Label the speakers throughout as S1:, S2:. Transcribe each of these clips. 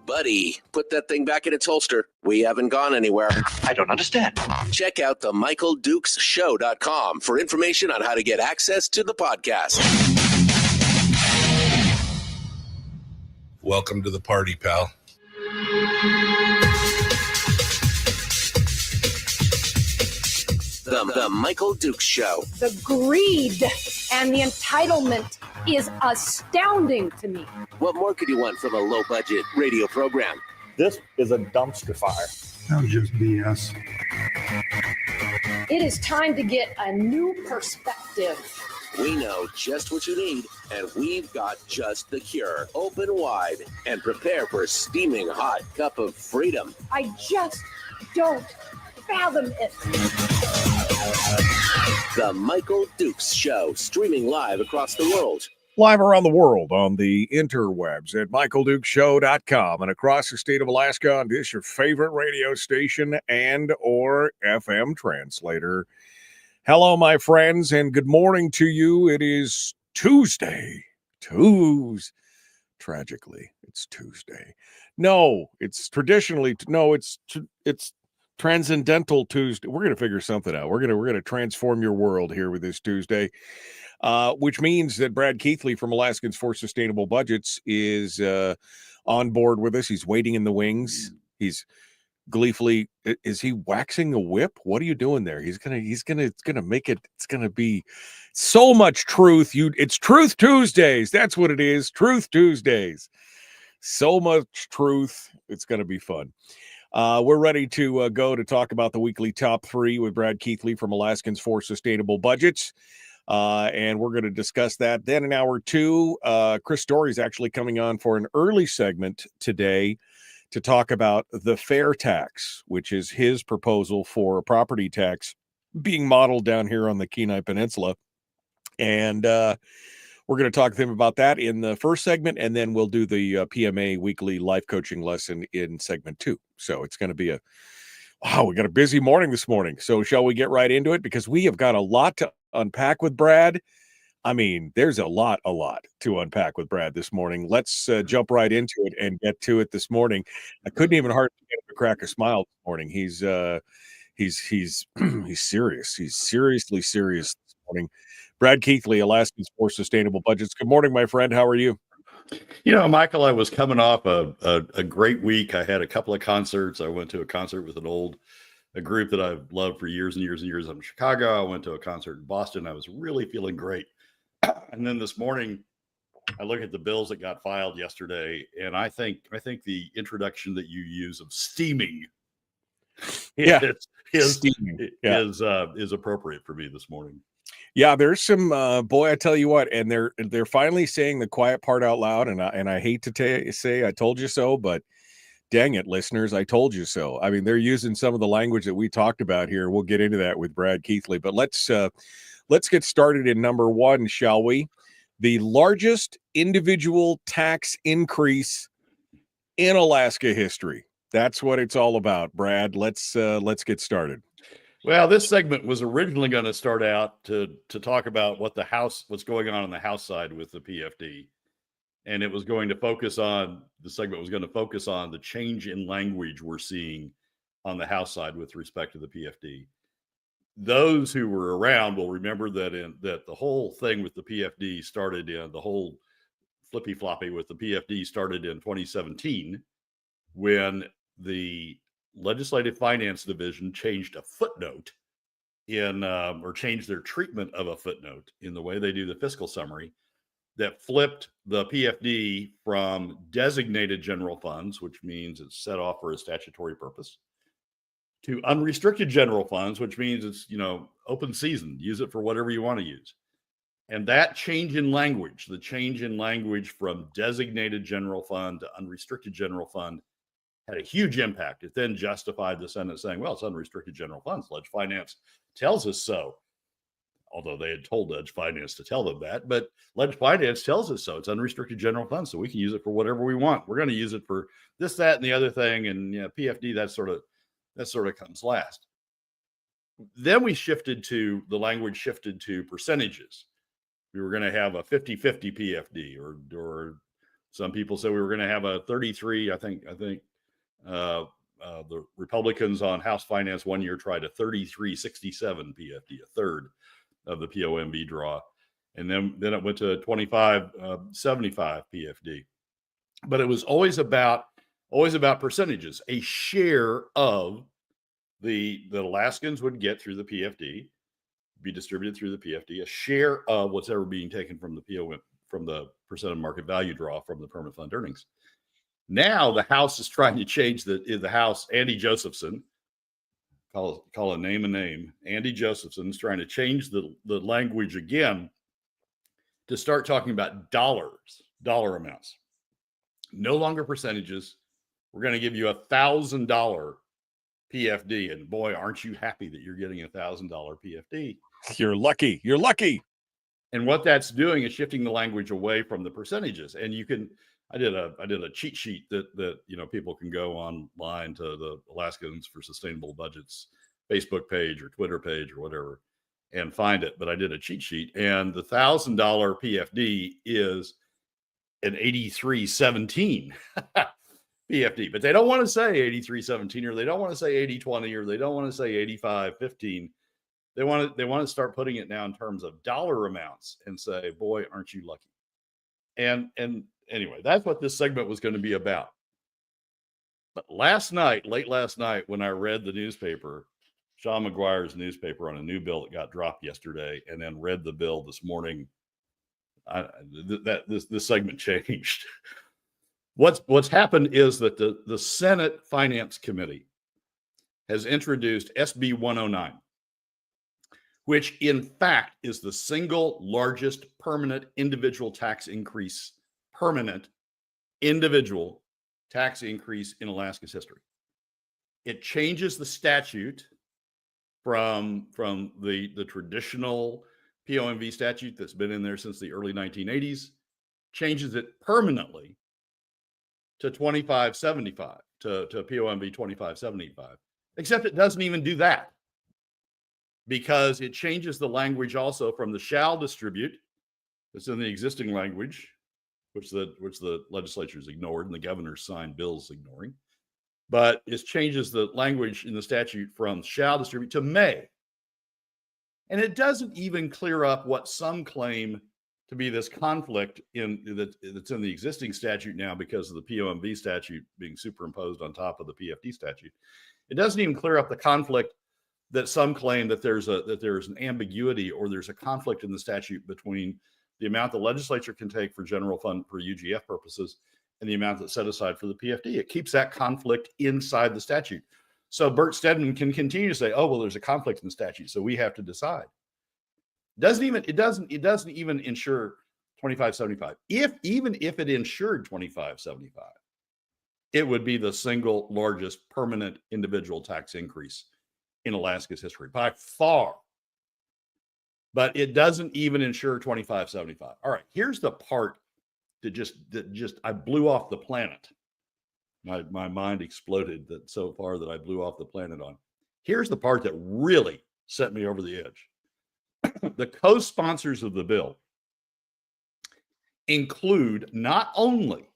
S1: Buddy, put that thing back in its holster. We haven't gone anywhere.
S2: I don't understand.
S1: Check out the MichaelDukesShow.com for information on how to get access to the podcast.
S3: Welcome to the party, pal.
S1: The Michael Dukes Show.
S4: The greed and the entitlement is astounding to me.
S1: What more could you want from a low-budget radio program?
S5: This is a dumpster fire.
S6: That was just BS.
S4: It is time to get a new perspective.
S1: We know just what you need, and we've got just the cure. Open wide and prepare for a steaming hot cup of freedom.
S4: I just don't fathom it.
S1: The Michael Dukes Show, streaming live across the world.
S7: Live around the world on the interwebs at michaeldukeshow.com and across the state of Alaska on this your favorite radio station and or FM translator. Hello, my friends, and good morning to you. It is Tuesday. Tragically, it's Tuesday. No, it's traditionally, it's Transcendental Tuesday. We're going to figure something out. We're going to transform your world here with this Tuesday, which means that Brad Keithley from Alaskans for Sustainable Budgets is on board with us. He's waiting in the wings. He's gleefully, is he waxing a whip? What are you doing there? It's gonna make it. It's gonna be so much truth. It's Truth Tuesdays. That's what it is. Truth Tuesdays. So much truth. It's gonna be fun. We're ready to go to talk about the weekly top three with Brad Keithley from Alaskans for Sustainable Budgets. And we're going to discuss that. Then in hour two, Chris Story is actually coming on for an early segment today to talk about the fair tax, which is his proposal for a property tax being modeled down here on the Kenai Peninsula. And we're going to talk to him about that in the first segment, and then we'll do the PMA weekly life coaching lesson in segment 2. So it's going to be we got a busy morning this morning. So shall we get right into it? Because we have got a lot to unpack with Brad. I mean, there's a lot to unpack with Brad this morning. Let's jump right into it and get to it this morning. I couldn't even hardly get him to crack a smile this morning. He's serious. He's seriously serious this morning. Brad Keithley, Alaskans for Sustainable Budgets. Good morning, my friend. How are you?
S8: You know, Michael, I was coming off a great week. I had a couple of concerts. I went to a concert with a group that I've loved for years and years and years. I'm in Chicago. I went to a concert in Boston. I was really feeling great. And then this morning, I look at the bills that got filed yesterday, and I think the introduction that you use of steaming is appropriate for me this morning.
S7: Yeah, there's some boy, I tell you what, and they're finally saying the quiet part out loud, and I hate to say I told you so, but dang it, listeners, I told you so. I mean, they're using some of the language that we talked about here. We'll get into that with Brad Keithley, but let's get started in number one, shall we? The largest individual tax increase in Alaska history. That's what it's all about, Brad. Let's get started.
S8: Well, this segment was originally going to start out to talk about what's going on the House side with the PFD. And the segment was going to focus on the change in language we're seeing on the House side with respect to the PFD. Those who were around will remember that the whole thing with the PFD started in the whole flippy floppy with the PFD started in 2017 when the Legislative Finance Division changed a footnote or changed their treatment of a footnote in the way they do the fiscal summary that flipped the PFD from designated general funds, which means it's set off for a statutory purpose, to unrestricted general funds, which means it's, open season, use it for whatever you want to use. And that change in language, the change in language from designated general fund to unrestricted general fund, had a huge impact. It then justified the Senate saying, well, it's unrestricted general funds. Leg Finance tells us so. Although they had told Leg Finance to tell them that, but Leg Finance tells us so. It's unrestricted general funds, so we can use it for whatever we want. We're going to use it for this, that, and the other thing. And PFD, that sort of comes last. Then the language shifted to percentages. We were going to have a 50-50 PFD or Some people said we were going to have a 33. I think the Republicans on House Finance one year tried a 3367 PFD, a third of the POMV draw. And then it went to 2575 PFD. But it was always about percentages. A share of the Alaskans would get through the PFD, be distributed through the PFD, a share of what's ever being taken from the POM, from the percent of market value draw from the permanent fund earnings. Now the House is trying to change the House. Andy Josephson, call a name. Andy Josephson is trying to change the language again to start talking about dollar amounts. No longer percentages. We're going to give you $1,000 PFD. And boy, aren't you happy that you're getting $1,000 PFD?
S7: You're lucky. You're lucky.
S8: And what that's doing is shifting the language away from the percentages. And you can, I did a cheat sheet that people can go online to the Alaskans for Sustainable Budgets Facebook page or Twitter page or whatever and find it. But I did a cheat sheet, and the $1,000 PFD is an 8317 PFD. But they don't want to say 8317, or they don't want to say 8020, or they don't want to say 8515. They want to start putting it now in terms of dollar amounts and say, boy, aren't you lucky? And anyway, that's what this segment was going to be about. But late last night, when I read the newspaper, Sean McGuire's newspaper, on a new bill that got dropped yesterday, and then read the bill this morning, this segment changed. What's happened is that the Senate Finance Committee has introduced SB 109, which in fact is the single largest permanent individual tax increase in Alaska's history. It changes the statute from the traditional POMV statute that's been in there since the early 1980s, changes it permanently to 2575, to POMV 2575, except it doesn't even do that, because it changes the language also from the shall distribute that's in the existing language, which the legislature's ignored and the governor's signed bills ignoring. But it changes the language in the statute from shall distribute to may. And it doesn't even clear up what some claim to be this conflict that's in the existing statute now because of the POMV statute being superimposed on top of the PFD statute. It doesn't even clear up the conflict that some claim that there's an ambiguity, or there's a conflict in the statute between the amount the legislature can take for general fund for UGF purposes and the amount that's set aside for the PFD. It keeps that conflict inside the statute. So Bert Stedman can continue to say, oh, well, there's a conflict in the statute, so we have to decide. It doesn't even insure 2575. Even if it insured 2575, it would be the single largest permanent individual tax increase in Alaska's history by far. But it doesn't even insure 2575. All right, here's the part that just I blew off the planet. My mind exploded that so far that I blew off the planet on. Here's the part that really set me over the edge. The co-sponsors of the bill include not only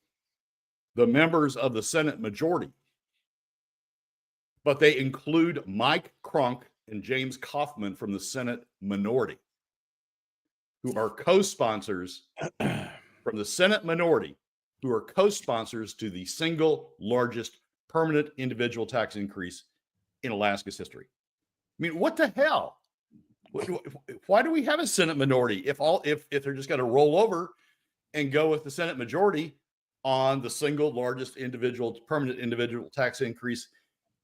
S8: the members of the Senate majority, but they include Mike Cronk and James Kaufman from the Senate minority, who are co-sponsors from the Senate minority, who are co-sponsors to the single largest permanent individual tax increase in Alaska's history. I mean, what the hell? Why do we have a Senate minority if they're just going to roll over and go with the Senate majority on the single largest permanent individual tax increase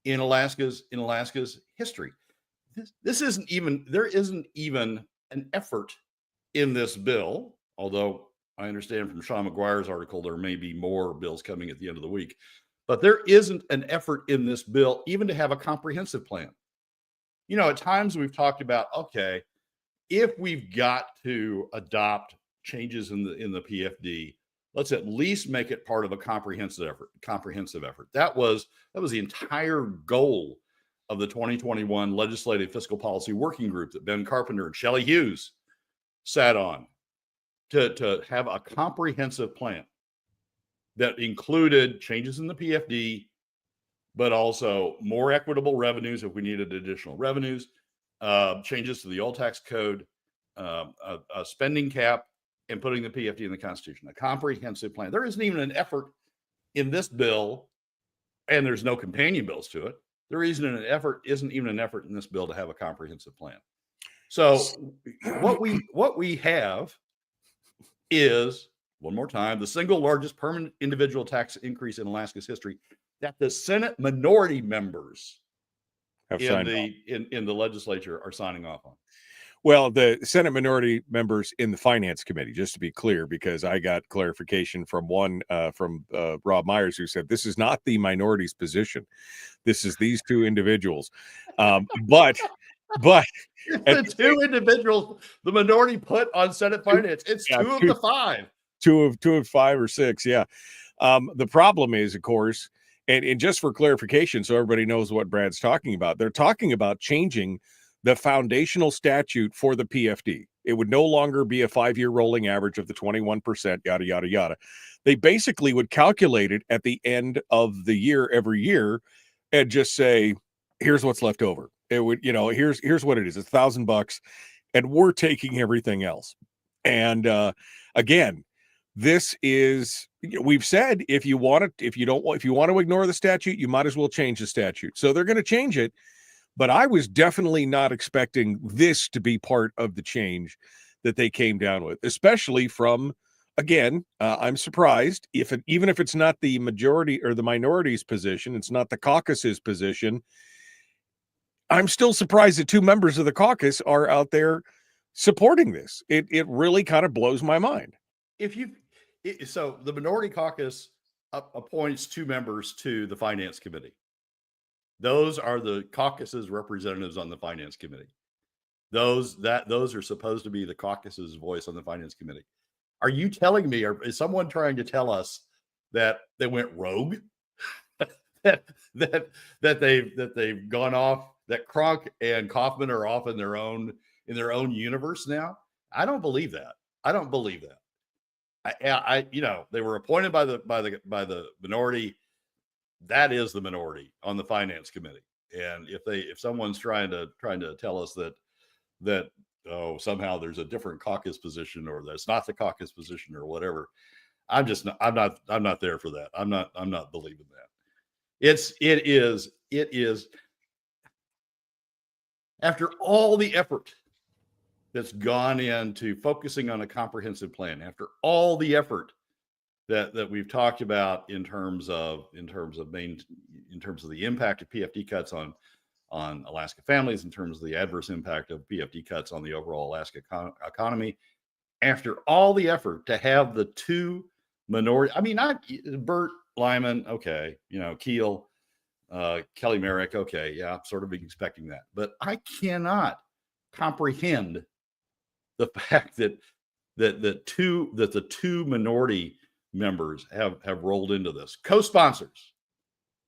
S8: in Alaska's history? There isn't even an effort in this bill, although I understand from Sean McGuire's article there may be more bills coming at the end of the week, but there isn't an effort in this bill even to have a comprehensive plan. You know, at times we've talked about, okay, if we've got to adopt changes in the PFD, let's at least make it part of a comprehensive effort. That was the entire goal of the 2021 Legislative Fiscal Policy Working Group that Ben Carpenter and Shelley Hughes sat on, to have a comprehensive plan. that included changes in the PFD, but also more equitable revenues if we needed additional revenues, changes to the old tax code, a spending cap, and putting the PFD in the Constitution. A comprehensive plan. There isn't even an effort in this bill, and there's no companion bills to it. There isn't even an effort in this bill to have a comprehensive plan. So what we have is, one more time, the single largest permanent individual tax increase in Alaska's history that the Senate minority members in the legislature are signing off on.
S7: Well, the Senate minority members in the Finance Committee, just to be clear, because I got clarification from Rob Myers, who said this is not the minority's position. This is these two individuals. But
S8: the two individuals the minority put on Senate Finance. It's two of the five.
S7: Two of 5 or 6. Yeah. The problem is, of course, and just for clarification, so everybody knows what Brad's talking about, they're talking about changing the foundational statute for the PFD. It would no longer be a 5-year rolling average of the 21%, yada, yada, yada. They basically would calculate it at the end of the year every year and just say, here's what's left over. It would, here's what it is. It's $1,000 and we're taking everything else. And again, this is, we've said, if you want to ignore the statute, you might as well change the statute. So they're going to change it. But I was definitely not expecting this to be part of the change that they came down with, especially from, again, I'm surprised even if it's not the majority or the minority's position, it's not the caucus's position. I'm still surprised that 2 members of the caucus are out there supporting this. It really kind of blows my mind.
S8: So the minority caucus appoints 2 members to the Finance Committee. Those are the caucus's representatives on the Finance Committee. Those are supposed to be the caucus's voice on the Finance Committee. Are you telling me, or is someone trying to tell us that they went rogue? that they've gone off, that Kronk and Kaufman are off in their own universe now? I don't believe that. They were appointed by the minority. That is the minority on the Finance Committee. And if someone's trying to tell us that somehow there's a different caucus position, or that's not the caucus position, or whatever, I'm not there for that. I'm not believing that. It is after all the effort that's gone into focusing on a comprehensive plan, after all the effort that we've talked about in terms of the impact of PFD cuts on Alaska families, in terms of the adverse impact of PFD cuts on the overall Alaska economy, after all the effort to have the 2 minority, Bert Lyman, okay, Keel, Kelly Merrick, okay, yeah, I'm sort of expecting that, but I cannot comprehend the fact that the 2 minority members have rolled into this. Co-sponsors.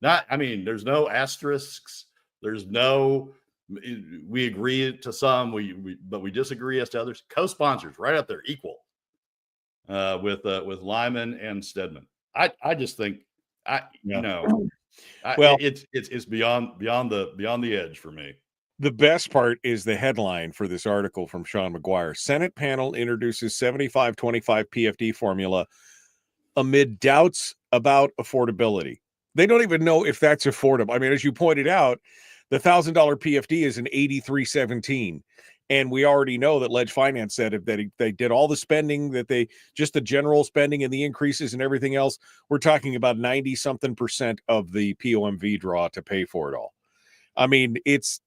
S8: There's no asterisks. There's no, we agree to some, but we disagree as to others. Co-sponsors right up there, equal with Lyman and Stedman. I just think it's beyond the edge for me.
S7: The best part is the headline for this article from Sean McGuire. Senate panel introduces 75-25 PFD formula amid doubts about affordability. They don't even know if that's affordable. As you pointed out, the $1,000 PFD is an 8317. And we already know that Ledge Finance said that they did all the spending, just the general spending and the increases and everything else. We're talking about 90-something% of the POMV draw to pay for it all. It's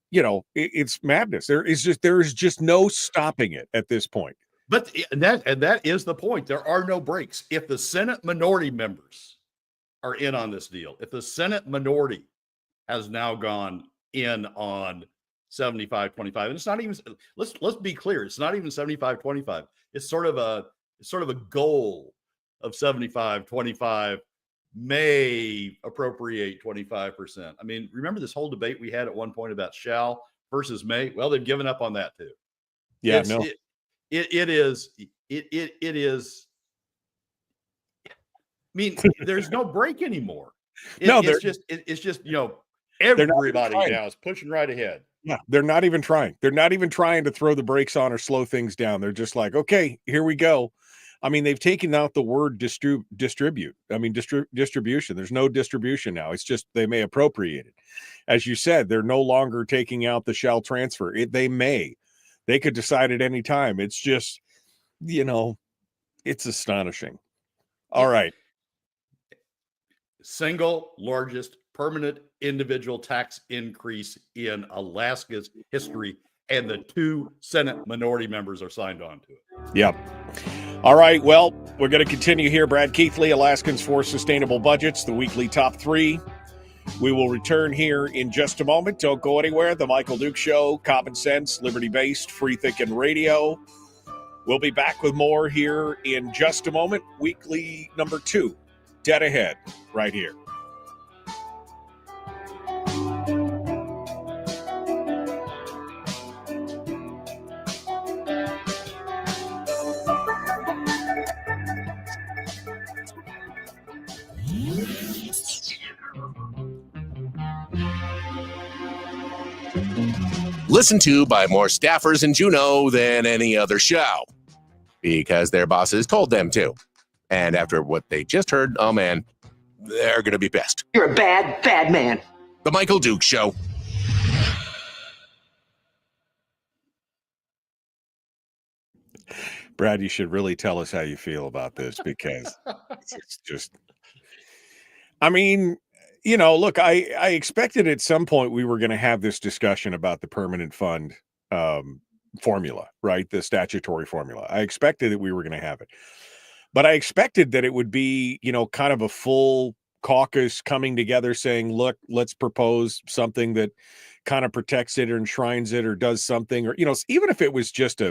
S7: madness. There is just no stopping it at this point.
S8: But that is the point. There are no breaks. If the Senate minority members are in on this deal, if the Senate minority has now gone in on 75-25, and it's not even, let's be clear, it's not even 75-25. It's sort of a goal of 75-25, may appropriate 25%. Remember this whole debate we had at one point about shall versus may? Well, they've given up on that too.
S7: Yeah,
S8: It is. mean, there's no break anymore.
S7: No,
S8: it's just everybody now is pushing right ahead.
S7: Yeah, they're not even trying. They're not even trying to throw the brakes on or slow things down. They're just like, okay, here we go. I mean, they've taken out the word distribute. I mean, distribution. There's no distribution now. It's just they may appropriate it. As you said, they're no longer taking out the shall transfer. They could decide at any time. It's just, it's astonishing. All right.
S8: Single largest permanent individual tax increase in Alaska's history, and the 2 Senate minority members are signed on to it.
S7: Yep. All right. Well, we're going to continue here. Brad Keithley, Alaskans for Sustainable Budgets, the weekly top 3. We will return here in just a moment. Don't go anywhere. The Michael Duke Show, common sense, liberty-based, free thinking radio. We'll be back with more here in just a moment. Weekly number 2, dead ahead, right here.
S1: Listened to by more staffers in Juneau than any other show, because their bosses told them to. And after what they just heard, oh man, they're going to be pissed.
S2: You're a bad, bad man.
S1: The Michael Duke Show.
S7: Brad, you should really tell us how you feel about this, because it's just, I mean, look, I expected at some point we were going to have this discussion about the permanent fund formula, right? The statutory formula. I expected that we were going to have it, but I expected that it would be, kind of a full caucus coming together saying, look, let's propose something that kind of protects it or enshrines it or does something, or, even if it was just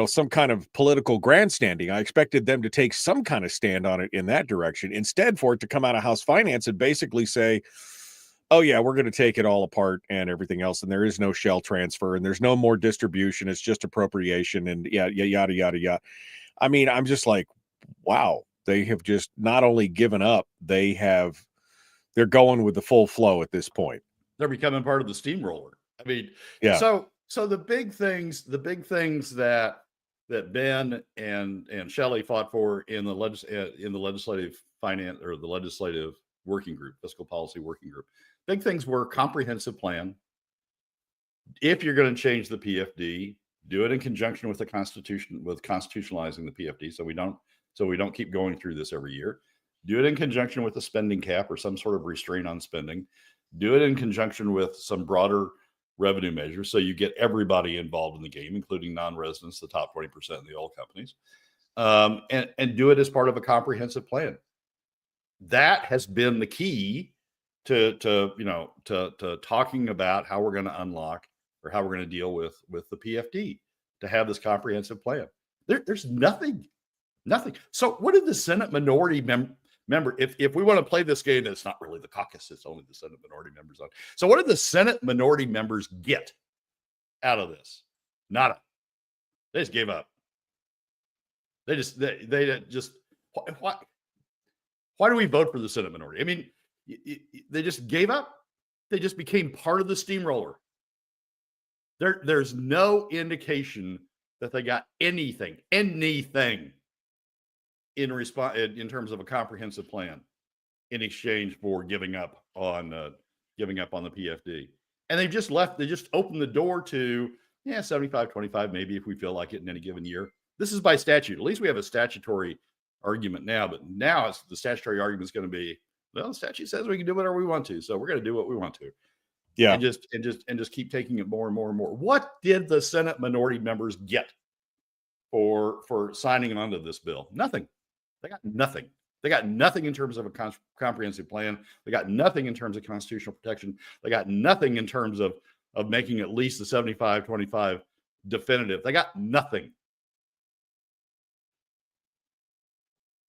S7: some kind of political grandstanding. I expected them to take some kind of stand on it in that direction. Instead, for it to come out of House Finance and basically say, oh yeah, we're going to take it all apart and everything else, and there is no shell transfer, and there's no more distribution. It's just appropriation, and yada, yada, yada. I mean, I'm just like, wow, they have just not only given up, they're going with the full flow at this point.
S8: They're becoming part of the steamroller. I mean,
S7: yeah.
S8: So the big things that Ben and Shelley fought for in the legislative finance, or the legislative working group, fiscal policy working group, big things were comprehensive plan. If you're going to change the PFD, do it in conjunction with the Constitution, with constitutionalizing the PFD, so we don't keep going through this every year. Do it in conjunction with the spending cap or some sort of restraint on spending. Do it in conjunction with some broader revenue measures, so you get everybody involved in the game, including non-residents, the top 20% of the oil companies, and do it as part of a comprehensive plan. That has been the key to talking about how we're going to unlock, or how we're going to deal with the PFD, to have this comprehensive plan. There's nothing. So what did the Senate minority member, if we want to play this game, it's not really the caucus, it's only the Senate minority members on. So what did the Senate minority members get out of this? Nada. They just gave up. They just why do we vote for the Senate minority? I mean, they just gave up. They just became part of the steamroller. There's no indication that they got anything in terms of a comprehensive plan in exchange for giving up on the PFD. And they just opened the door to 75-25, maybe, if we feel like it in any given year. This is by statute. At least we have a statutory argument now, but now the statutory argument is going to be, well, the statute says we can do whatever we want to, so we're going to do what we want to.
S7: Yeah.
S8: And just keep taking it more and more and more. What did the Senate minority members get for signing onto this bill? Nothing. They got nothing. They got nothing in terms of a comprehensive plan. They got nothing in terms of constitutional protection. They got nothing in terms of making at least the 75-25 definitive. They got nothing.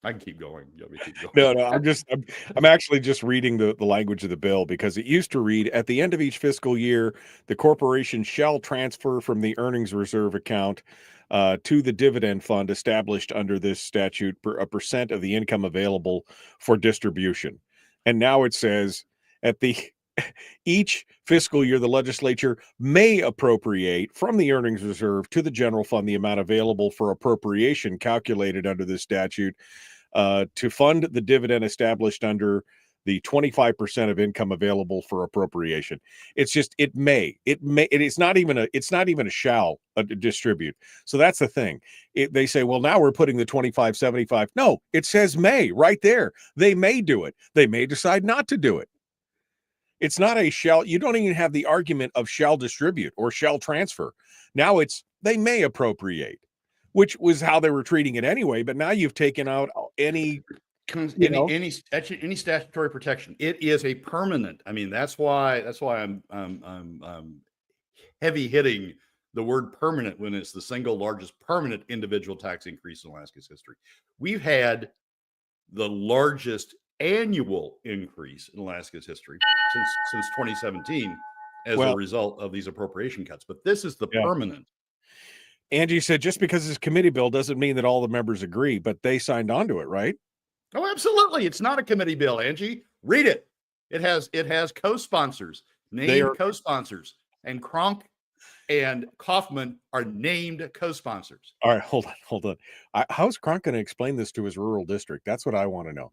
S8: I can keep going. You want me to keep going?
S7: No, I'm actually just reading the language of the bill, because it used to read, at the end of each fiscal year, the corporation shall transfer from the earnings reserve account to the dividend fund established under this statute a percent of the income available for distribution. And now it says, at the each fiscal year, the legislature may appropriate from the earnings reserve to the general fund the amount available for appropriation calculated under this statute to fund the dividend established under the 25% of income available for appropriation. It's just, it's not even a shall distribute. So that's the thing. They say, well, now we're putting the 25-75. No, it says may right there. They may do it. They may decide not to do it. It's not a shall. You don't even have the argument of shall distribute or shall transfer. Now it's they may appropriate, which was how they were treating it anyway. But now you've taken out any
S8: statutory protection. It is a permanent. I mean, that's why I'm heavy hitting the word permanent when it's the single largest permanent individual tax increase in Alaska's history. We've had the largest annual increase in Alaska's history since 2017 as a result of these appropriation cuts. But this is the permanent.
S7: Angie said, just because it's a committee bill doesn't mean that all the members agree, but they signed on to it, right?
S8: Oh, absolutely. It's not a committee bill, Angie. Read it. It has co-sponsors, named co-sponsors, and Kronk and Kaufman are named co-sponsors.
S7: All right, hold on. How's Kronk going to explain this to his rural district? That's what I want to know.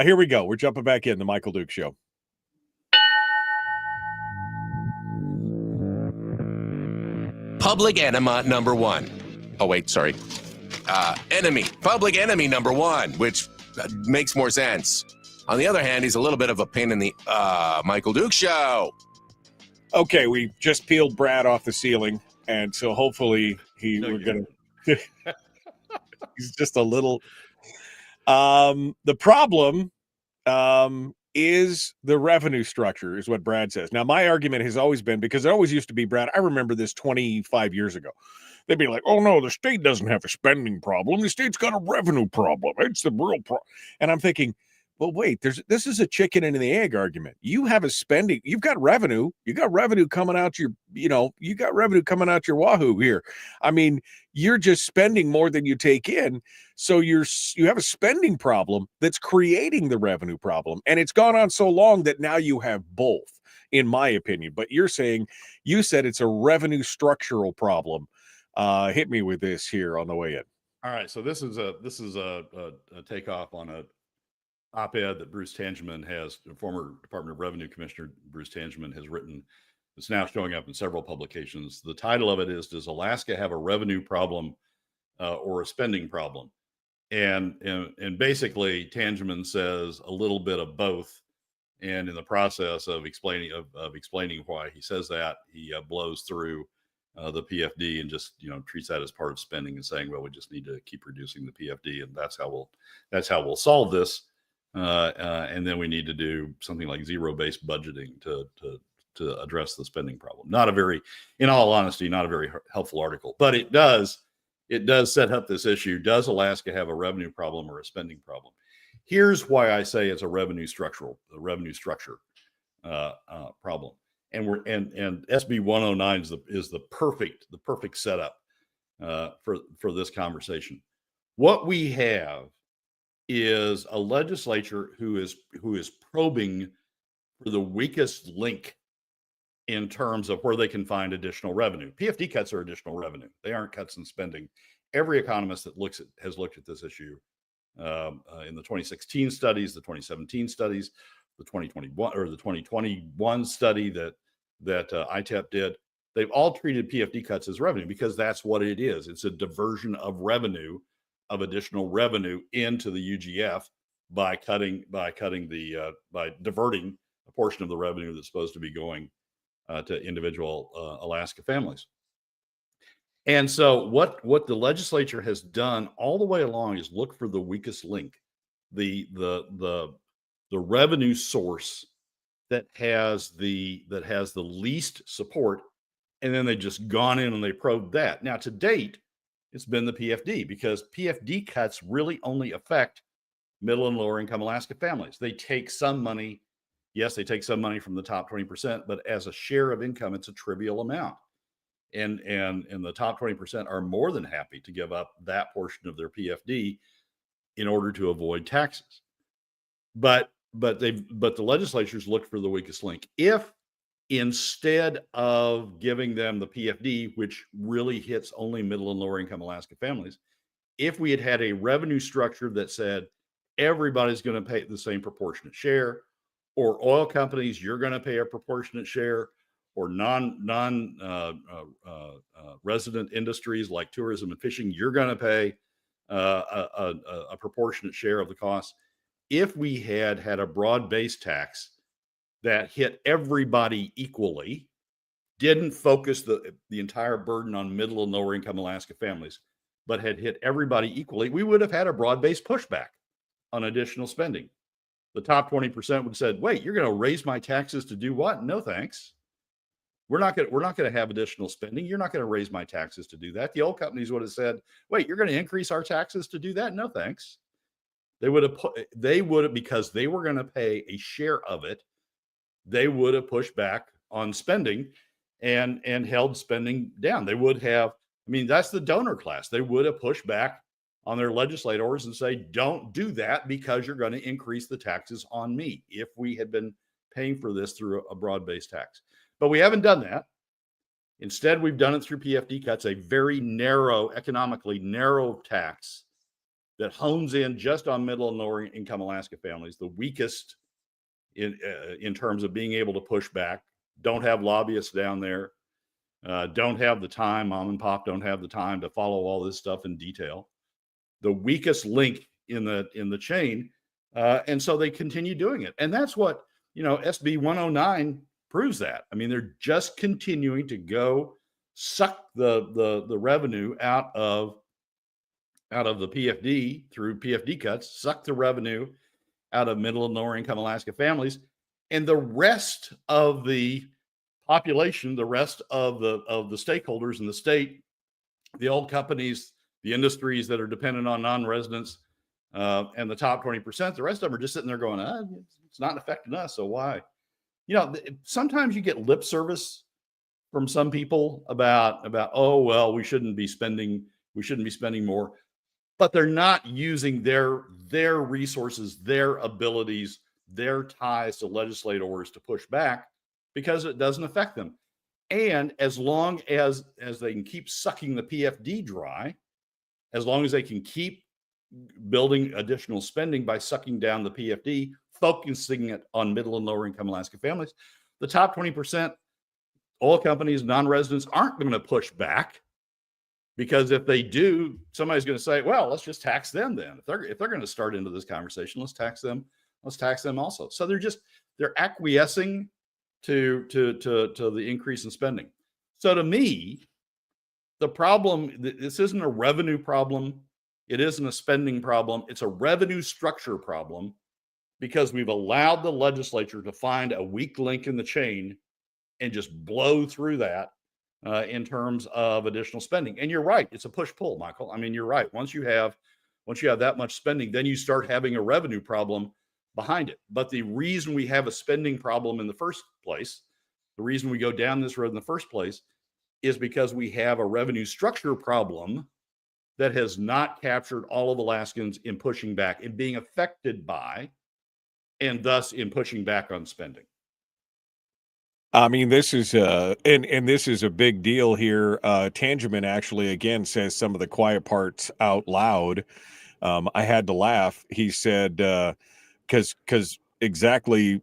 S7: Here we go. We're jumping back in the Michael Duke Show.
S1: Public enema number one. Oh, wait, sorry. Public enemy number one, which makes more sense. On the other hand, he's a little bit of a pain in the Michael Duke Show.
S7: Okay, we just peeled Brad off the ceiling, and so hopefully he's just a little. The problem is the revenue structure, is what Brad says. Now, my argument has always been, because it always used to be, Brad, I remember this 25 years ago. They'd be like, oh, no, the state doesn't have a spending problem. The state's got a revenue problem. It's the real problem. And I'm thinking, well, wait, this is a chicken and the egg argument. You have a spending, you've got revenue, coming out your wahoo here. I mean, you're just spending more than you take in. So you have a spending problem that's creating the revenue problem. And it's gone on so long that now you have both, in my opinion. But you said it's a revenue structural problem. Hit me with this here on the way in.
S8: All right. So this is a takeoff on a op-ed that Bruce Tangeman former Department of Revenue Commissioner Bruce Tangeman has written. It's now showing up in several publications. The title of it is, does Alaska have a revenue problem or a spending problem? And basically Tangeman says a little bit of both. And in the process of explaining why he says that, he blows through the PFD and just treats that as part of spending and saying, well, we just need to keep reducing the PFD, and that's how we'll solve this. And then we need to do something like zero-based budgeting to address the spending problem. In all honesty, not a very helpful article, but it does set up this issue. Does Alaska have a revenue problem or a spending problem? Here's why I say it's a revenue structure problem. And SB 109 is the perfect setup for this conversation. What we have is a legislature who is probing for the weakest link in terms of where they can find additional revenue. PFD cuts are additional revenue. They aren't cuts in spending. Every economist that has looked at this issue in the 2016 studies, the 2017 studies, the 2021 study that ITEP did, they've all treated PFD cuts as revenue, because that's what it is. It's a diversion of additional revenue into the UGF by diverting a portion of the revenue that's supposed to be going to individual Alaska families. And so what the legislature has done all the way along is look for the weakest link, the revenue source that has the least support, and then they just gone in and they probed that. Now, to date, it's been the PFD, because PFD cuts really only affect middle and lower income Alaska families. They take some money. Yes, they take some money from the top 20%, but as a share of income, it's a trivial amount. And the top 20% are more than happy to give up that portion of their PFD in order to avoid taxes. But the legislatures looked for the weakest link. If instead of giving them the PFD, which really hits only middle and lower income Alaska families, if we had had a revenue structure that said everybody's going to pay the same proportionate share, or oil companies, you're going to pay a proportionate share, or resident industries like tourism and fishing, you're going to pay a proportionate share of the cost. If we had a broad-based tax that hit everybody equally, didn't focus the entire burden on middle and lower income Alaska families, but had hit everybody equally, we would have had a broad-based pushback on additional spending. The top 20% would have said, wait, you're going to raise my taxes to do what? No, thanks. We're not going to have additional spending. You're not going to raise my taxes to do that. The oil companies would have said, wait, you're going to increase our taxes to do that? No, thanks. They would have, because they were going to pay a share of it, they would have pushed back on spending and held spending down. They would have, that's the donor class. They would have pushed back on their legislators and say, don't do that because you're going to increase the taxes on me, if we had been paying for this through a broad-based tax. But we haven't done that. Instead, we've done it through PFD cuts, a very narrow, economically narrow tax that hones in just on middle and lower income Alaska families, the weakest in terms of being able to push back, don't have lobbyists down there, don't have the time, mom and pop don't have the time to follow all this stuff in detail. The weakest link in the chain, and so they continue doing it. And that's what, SB 109 proves that. They're just continuing to go suck the revenue out of the PFD through PFD cuts, suck the revenue out of middle and lower income Alaska families, and the rest of the population, the rest of the stakeholders in the state, the old companies, the industries that are dependent on non-residents, and the top 20%, the rest of them are just sitting there going, it's not affecting us, so why? Sometimes you get lip service from some people about, oh, well, we shouldn't be spending more, but they're not using their resources, their abilities, their ties to legislators to push back because it doesn't affect them. And as long as they can keep sucking the PFD dry, as long as they can keep building additional spending by sucking down the PFD, focusing it on middle and lower income Alaska families, the top 20% oil companies, non-residents aren't going to push back, because if they do, somebody's going to say, well, let's just tax them then. If they're going to start into this conversation, let's tax them. Let's tax them also. So they're acquiescing to the increase in spending. So to me, the problem, this isn't a revenue problem. It isn't a spending problem. It's a revenue structure problem, because we've allowed the legislature to find a weak link in the chain and just blow through that in terms of additional spending. And you're right. It's a push-pull, Michael. You're right. Once you have that much spending, then you start having a revenue problem behind it. But the reason we have a spending problem in the first place, the reason we go down this road in the first place, is because we have a revenue structure problem that has not captured all of Alaskans in pushing back and being affected by, and thus in pushing back on spending.
S7: This is and this is a big deal here. Tangeman actually again says some of the quiet parts out loud. I had to laugh. He said, because exactly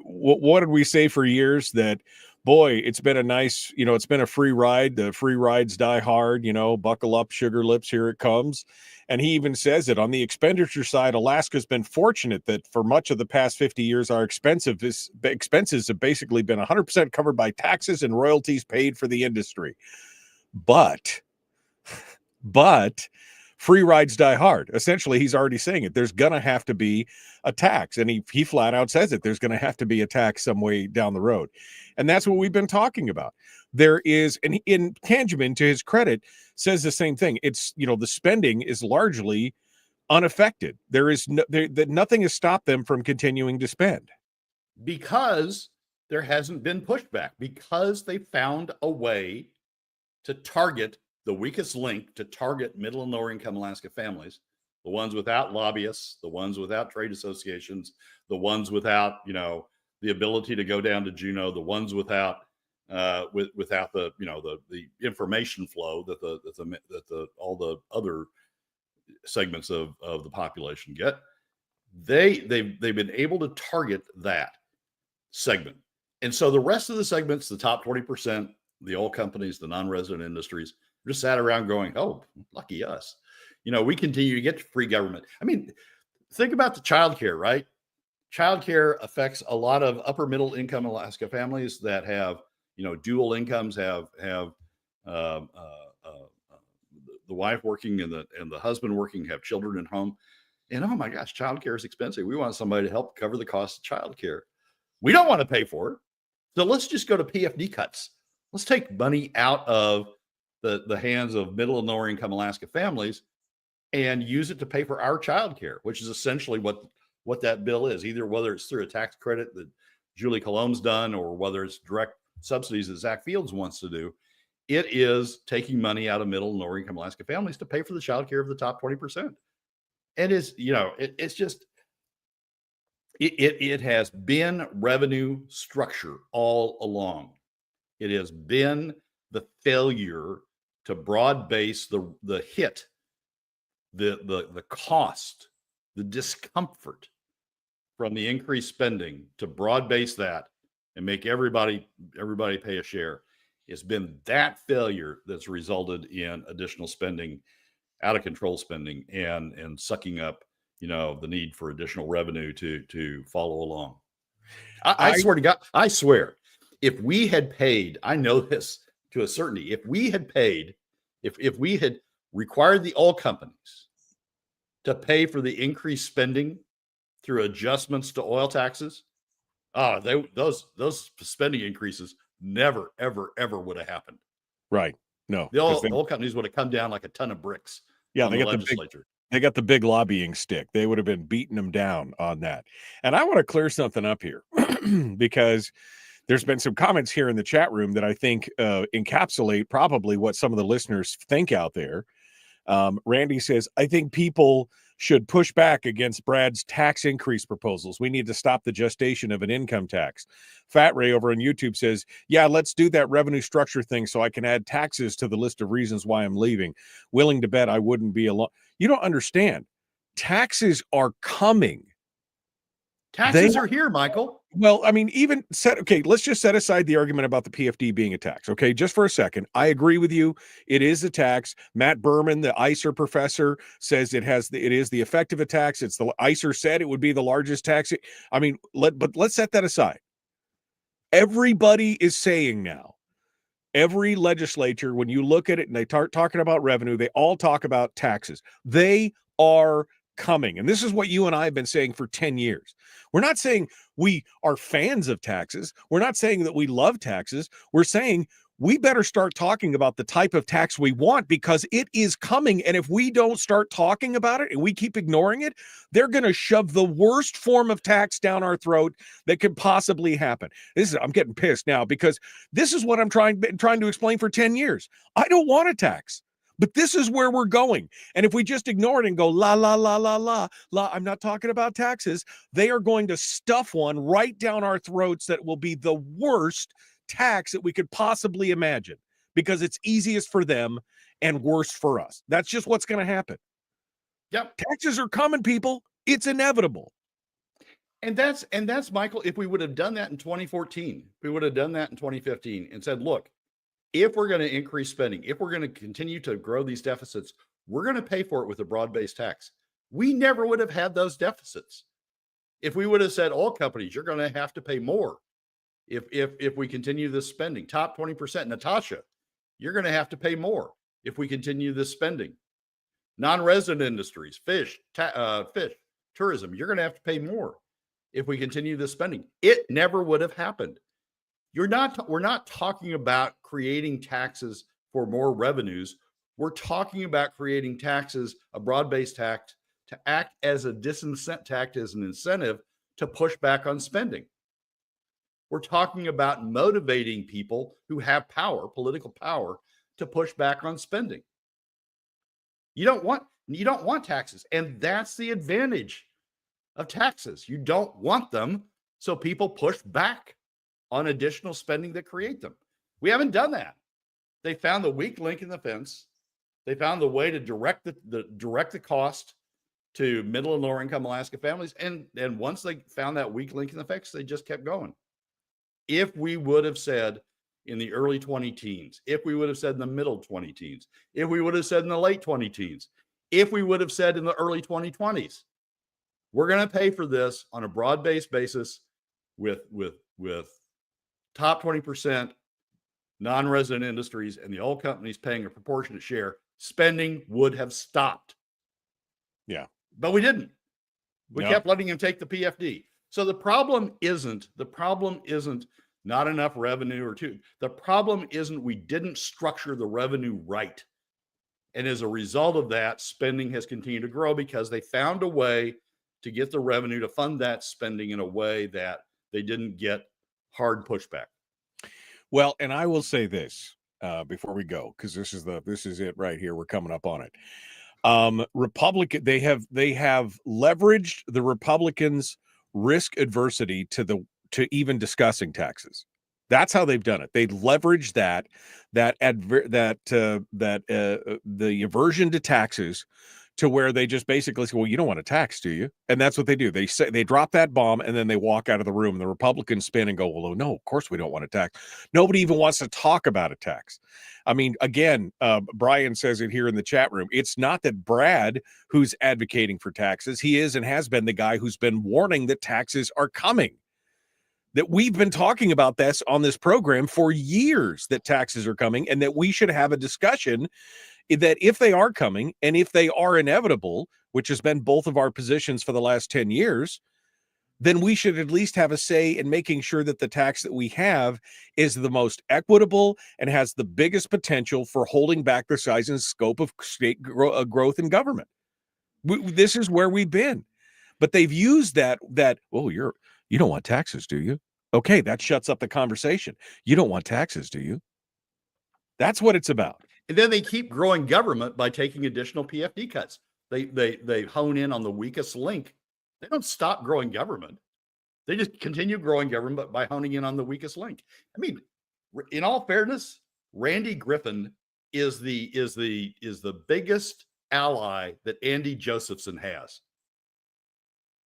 S7: what did we say for years? That, boy, it's been a nice, it's been a free ride. The free rides die hard, buckle up, sugar lips, here it comes. And he even says it on the expenditure side. Alaska's been fortunate that for much of the past 50 years, our expenses have basically been 100% covered by taxes and royalties paid for the industry. But free rides die hard. Essentially, he's already saying it. There's going to have to be a tax. And he flat out says it. There's going to have to be a tax some way down the road. And that's what we've been talking about. There is, and in Tangeman, to his credit, says the same thing. It's, the spending is largely unaffected. There is nothing has stopped them from continuing to spend.
S8: Because there hasn't been pushback, because they found a way to target the weakest link, to target middle and lower income Alaska families, the ones without lobbyists, the ones without trade associations, the ones without, the ability to go down to Juneau, the ones without without the the information flow that all the other segments of the population get. They've been able to target that segment. And so the rest of the segments, the top 20%, the oil companies, the non-resident industries, just sat around going, oh, lucky us. We continue to get free government. I mean, think about the childcare, right? Childcare affects a lot of upper middle income Alaska families that have, dual incomes, have the wife working and the husband working, have children at home. And oh my gosh, childcare is expensive. We want somebody to help cover the cost of childcare. We don't want to pay for it. So let's just go to PFD cuts. Let's take money out of the hands of middle and lower income Alaska families and use it to pay for our childcare, which is essentially what that bill is, either whether it's through a tax credit that Julie Colombe's done or whether it's direct subsidies that Zach Fields wants to do. It is taking money out of middle and lower income Alaska families to pay for the childcare of the top 20%. And it's just, it has been revenue structure all along. It has been the failure to broad base the hit, the cost, the discomfort from the increased spending, to broad base that and make everybody pay a share. It's been that failure that's resulted in additional spending, out of control spending, and sucking up, the need for additional revenue to follow along. I swear to God, I swear, if we had paid, I know this to a certainty, if we had paid, if we had required the oil companies to pay for the increased spending through adjustments to oil taxes, those spending increases never, ever, ever would have happened.
S7: Right. No.
S8: The oil companies would have come down like a ton of bricks.
S7: Yeah,
S8: they got the legislature.
S7: They got the big lobbying stick. They would have been beating them down on that. And I want to clear something up here because there's been some comments here in the chat room that I think encapsulate probably what some of the listeners think out there. Randy says, I think people should push back against Brad's tax increase proposals. We need to stop the gestation of an income tax. Fat Ray over on YouTube says, yeah, let's do that revenue structure thing so I can add taxes to the list of reasons why I'm leaving. Willing to bet I wouldn't be alone. You don't understand. Taxes are coming.
S8: Taxes are here, Michael.
S7: Well, I mean, let's just set aside the argument about the PFD being a tax. Okay, just for a second. I agree with you. It is a tax. Matt Berman, the ICER professor, says it is the effect of a tax. It's the ICER said it would be the largest tax. I mean, but let's set that aside. Everybody is saying now, every legislature, when you look at it and they start talking about revenue, they all talk about taxes. They are coming. And this is what you and I have been saying for 10 years. We're not saying we are fans of taxes. We're not saying that we love taxes. We're saying we better start talking about the type of tax we want because it is coming. And if we don't start talking about it and we keep ignoring it, they're going to shove the worst form of tax down our throat that could possibly happen. I'm getting pissed now because this is what I'm trying to explain for 10 years. I don't want a tax. But this is where we're going. And if we just ignore it and go, la, la, la, la, la, la, I'm not talking about taxes, they are going to stuff one right down our throats that will be the worst tax that we could possibly imagine because it's easiest for them and worst for us. That's just what's going to happen.
S8: Yep.
S7: Taxes are coming, people. It's inevitable.
S8: And that's Michael, if we would have done that in 2014, we would have done that in 2015 and said, look, if we're going to increase spending, if we're going to continue to grow these deficits, we're going to pay for it with a broad-based tax. We never would have had those deficits. If we would have said, all companies, you're going to have to pay more if we continue this spending. Top 20%, Natasha, you're going to have to pay more if we continue this spending. Non-resident industries, fish, tourism, you're going to have to pay more if we continue this spending. It never would have happened. We're not talking about creating taxes for more revenues. We're talking about creating taxes, a broad-based tax to act as an incentive to push back on spending. We're talking about motivating people who have power, political power, to push back on spending. You don't want taxes, and that's the advantage of taxes. You don't want them, so people push back on additional spending that create them. We haven't done that. They found the weak link in the fence. They found the way to direct the cost to middle and lower income Alaska families. And once they found that weak link in the fence, they just kept going. If we would have said in the early 20 teens, if we would have said in the middle 20 teens, if we would have said in the late 20 teens, if we would have said in the early 2020s, we're going to pay for this on a broad-based basis with top 20% non-resident industries and the oil companies paying a proportionate share, spending would have stopped.
S7: Yeah.
S8: But we didn't. We
S7: No.
S8: kept letting him take the PFD. So the problem isn't not enough revenue or two. The problem isn't we didn't structure the revenue right. And as a result of that, spending has continued to grow because they found a way to get the revenue to fund that spending in a way that they didn't get hard pushback.
S7: Well, and I will say this before we go, because this is it right here. We're coming up on it. They have leveraged the Republicans' risk adversity to even discussing taxes. That's how they've done it. They leveraged the aversion to taxes to where they just basically say, well, you don't want a tax, do you? And that's what they do. They say they drop that bomb and then they walk out of the room. The Republicans spin and go, well, no, of course we don't want a tax. Nobody even wants to talk about a tax. I mean, again, Brian says it here in the chat room. It's not that Brad, who's advocating for taxes, he is and has been the guy who's been warning that taxes are coming. That we've been talking about this on this program for years, that taxes are coming and that we should have a discussion that if they are coming and if they are inevitable, which has been both of our positions for the last 10 years, then we should at least have a say in making sure that the tax that we have is the most equitable and has the biggest potential for holding back the size and scope of state growth in government. This is where we've been. But they've used that, oh, you don't want taxes, do you? Okay, that shuts up the conversation. You don't want taxes, do you? That's what it's about.
S8: And then they keep growing government by taking additional PFD cuts. They hone in on the weakest link. They don't stop growing government. They just continue growing government by honing in on the weakest link. I mean, in all fairness, Randy Griffin is the biggest ally that Andy Josephson has.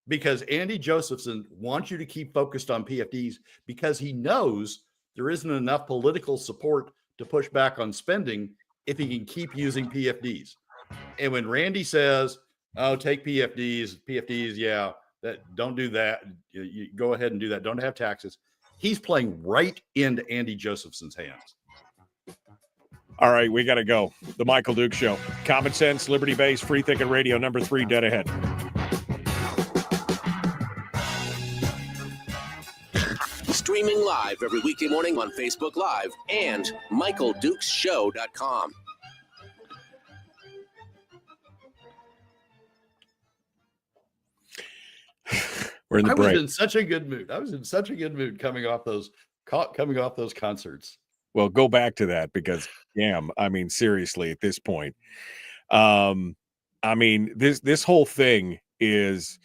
S8: Because Andy Josephson wants you to keep focused on PFDs because he knows there isn't enough political support to push back on spending if he can keep using PFDs. And when Randy says, oh, take PFDs, yeah, don't do that. You go ahead and do that. Don't have taxes. He's playing right into Andy Josephson's hands.
S7: All right, we got to go. The Michael Duke Show. Common sense, liberty-based, free thinking radio, number 3, dead ahead.
S1: Streaming live every weekday morning on Facebook Live and MichaelDukesShow.com.
S7: We're in the
S8: I
S7: break.
S8: was in such a good mood. Coming off those concerts.
S7: Well, go back to that because, damn, I mean, seriously, at this point, I mean, this whole thing is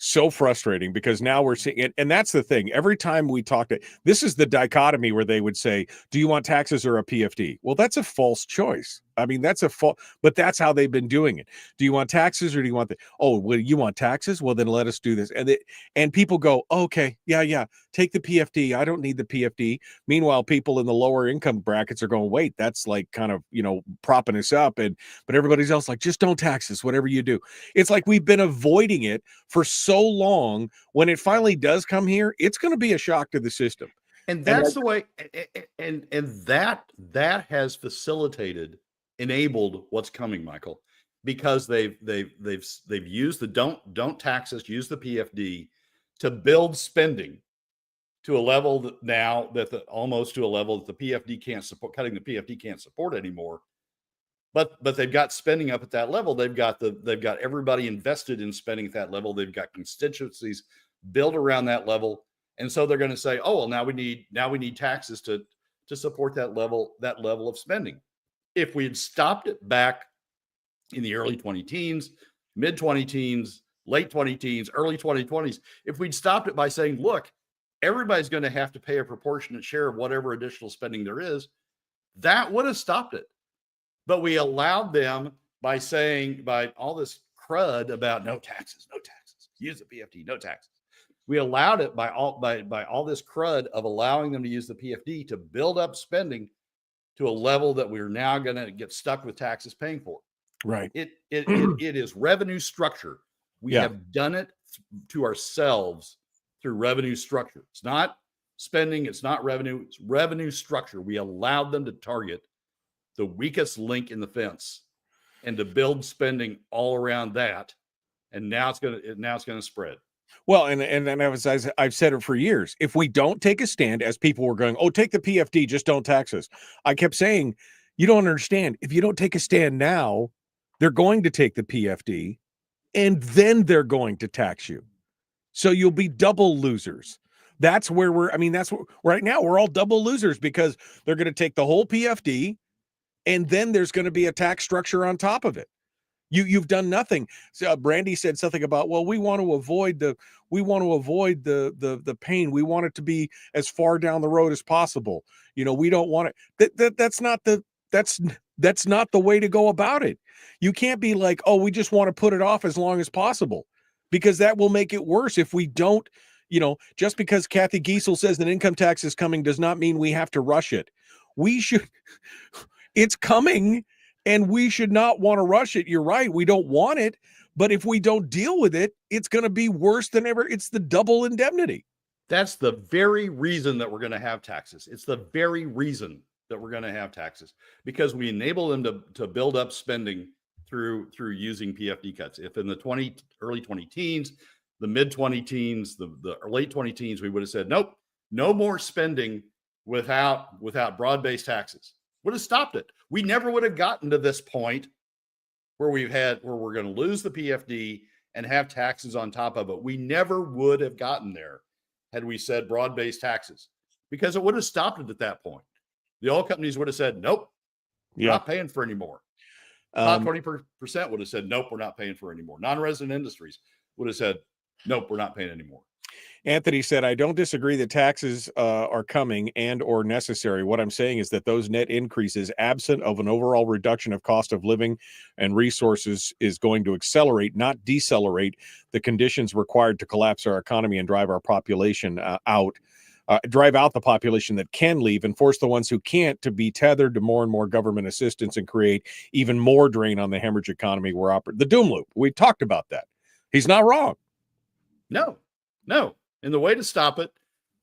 S7: so frustrating because now we're seeing it. And that's the thing. Every time we talk to, this is the dichotomy where they would say, do you want taxes or a PFD? Well, that's a false choice. I mean, that's but that's how they've been doing it. Do you want taxes or do you want well, you want taxes? Well, then let us do this. And people go, oh, okay, yeah, take the PFD. I don't need the PFD. Meanwhile, people in the lower income brackets are going, wait, that's like kind of, propping us up. But everybody's else like, just don't tax us, whatever you do. It's like we've been avoiding it for so long. When it finally does come here, it's going to be a shock to the system.
S8: And that's the way, and that has enabled what's coming, Michael, because they've used the don't tax us, use the PFD to build spending to a level that now that almost to a level that the PFD can't support, cutting the PFD can't support anymore. but they've got spending up at that level. They've got everybody invested in spending at that level. They've got constituencies built around that level. And so they're going to say, oh, well, now we need taxes to support that level of spending. If we had stopped it back in the early 20-teens, mid 20-teens, late 20-teens, early 2020s, if we'd stopped it by saying, look, everybody's going to have to pay a proportionate share of whatever additional spending there is, that would have stopped it. But we allowed them by all this crud about no taxes, use the PFD, no taxes. We allowed it by all this crud of allowing them to use the PFD to build up spending to a level that we're now going to get stuck with taxes paying for.
S7: Right.
S8: It is revenue structure. We have done it to ourselves through revenue structure. It's not spending. It's not revenue. It's revenue structure. We allowed them to target the weakest link in the fence and to build spending all around that. And now it's going to spread.
S7: Well, and I've said it for years. If we don't take a stand, as people were going, oh, take the PFD, just don't tax us. I kept saying, you don't understand. If you don't take a stand now, they're going to take the PFD and then they're going to tax you. So you'll be double losers. That's where right now we're all double losers because they're going to take the whole PFD and then there's going to be a tax structure on top of it. You've done nothing. So, Brandy said something about, well, we want to avoid the pain. We want it to be as far down the road as possible. We don't want it. That's not the way to go about it. You can't be like, oh, we just want to put it off as long as possible, because that will make it worse if we don't. Just because Kathy Giesel says that income tax is coming does not mean we have to rush it. It's coming. And we should not want to rush it. You're right. We don't want it. But if we don't deal with it, it's going to be worse than ever. It's the double indemnity.
S8: That's the very reason that we're going to have taxes. It's the very reason that we're going to have taxes, because we enable them to build up spending through using PFD cuts. If in the early 20-teens, the mid 20-teens, the late 20-teens, we would have said, nope, no more spending without broad-based taxes. Would have stopped it. We never would have gotten to this point where we're going to lose the PFD and have taxes on top of it. We never would have gotten there had we said broad-based taxes, because it would have stopped it at that point. The oil companies would have said, nope, we're not paying for any more. Top 20% would have said, nope, we're not paying for any more. Non-resident industries would have said, nope, we're not paying any more.
S7: Anthony said, I don't disagree that taxes are coming and or necessary. What I'm saying is that those net increases, absent of an overall reduction of cost of living and resources, is going to accelerate, not decelerate, the conditions required to collapse our economy and drive our population drive out the population that can leave and force the ones who can't to be tethered to more and more government assistance and create even more drain on the hemorrhage economy. The doom loop. We talked about that. He's not wrong.
S8: No. And the way to stop it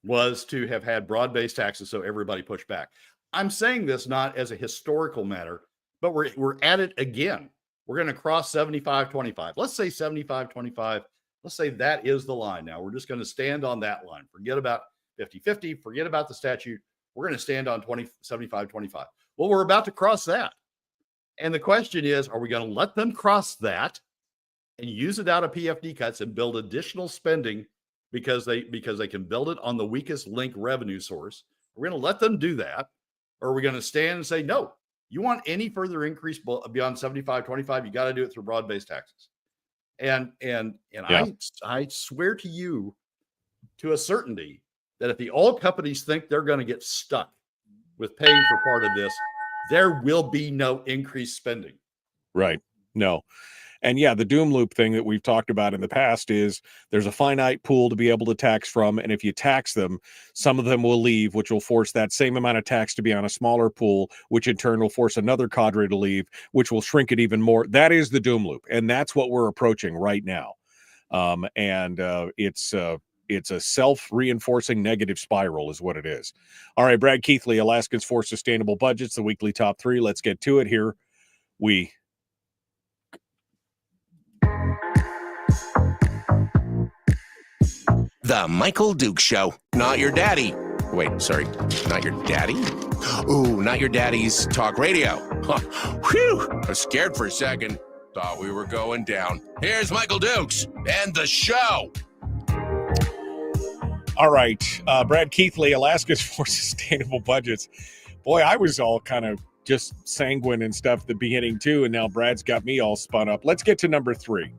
S8: was to have had broad-based taxes so everybody pushed back. I'm saying this not as a historical matter, but we're at it again. We're going to cross 75-25. Let's say 75-25. Let's say that is the line now. We're just going to stand on that line. Forget about 50-50. Forget about the statute. We're going to stand on 75-25. Well, we're about to cross that. And the question is, are we going to let them cross that and use it out of PFD cuts and build additional spending because they can build it on the weakest link revenue source? We're going to let them do that. Or are we going to stand and say, no, you want any further increase beyond 75-25, you got to do it through broad-based taxes. And I swear to you, to a certainty, that if the oil companies think they're going to get stuck with paying for part of this, there will be no increased spending.
S7: Right. No. And the doom loop thing that we've talked about in the past is there's a finite pool to be able to tax from. And if you tax them, some of them will leave, which will force that same amount of tax to be on a smaller pool, which in turn will force another cadre to leave, which will shrink it even more. That is the doom loop. And that's what we're approaching right now. It's a self-reinforcing negative spiral is what it is. All right, Brad Keithley, Alaskans for Sustainable Budgets, the weekly top 3. Let's get to it here.
S1: The Michael Duke Show. Not your daddy. Wait, sorry. Not your daddy? Ooh, not your daddy's talk radio. Huh. Whew. I was scared for a second. Thought we were going down. Here's Michael Dukes and the show.
S7: All right. Brad Keithley, Alaskans for Sustainable Budgets. Boy, I was all kind of just sanguine and stuff at the beginning too, and now Brad's got me all spun up. Let's get to number 3.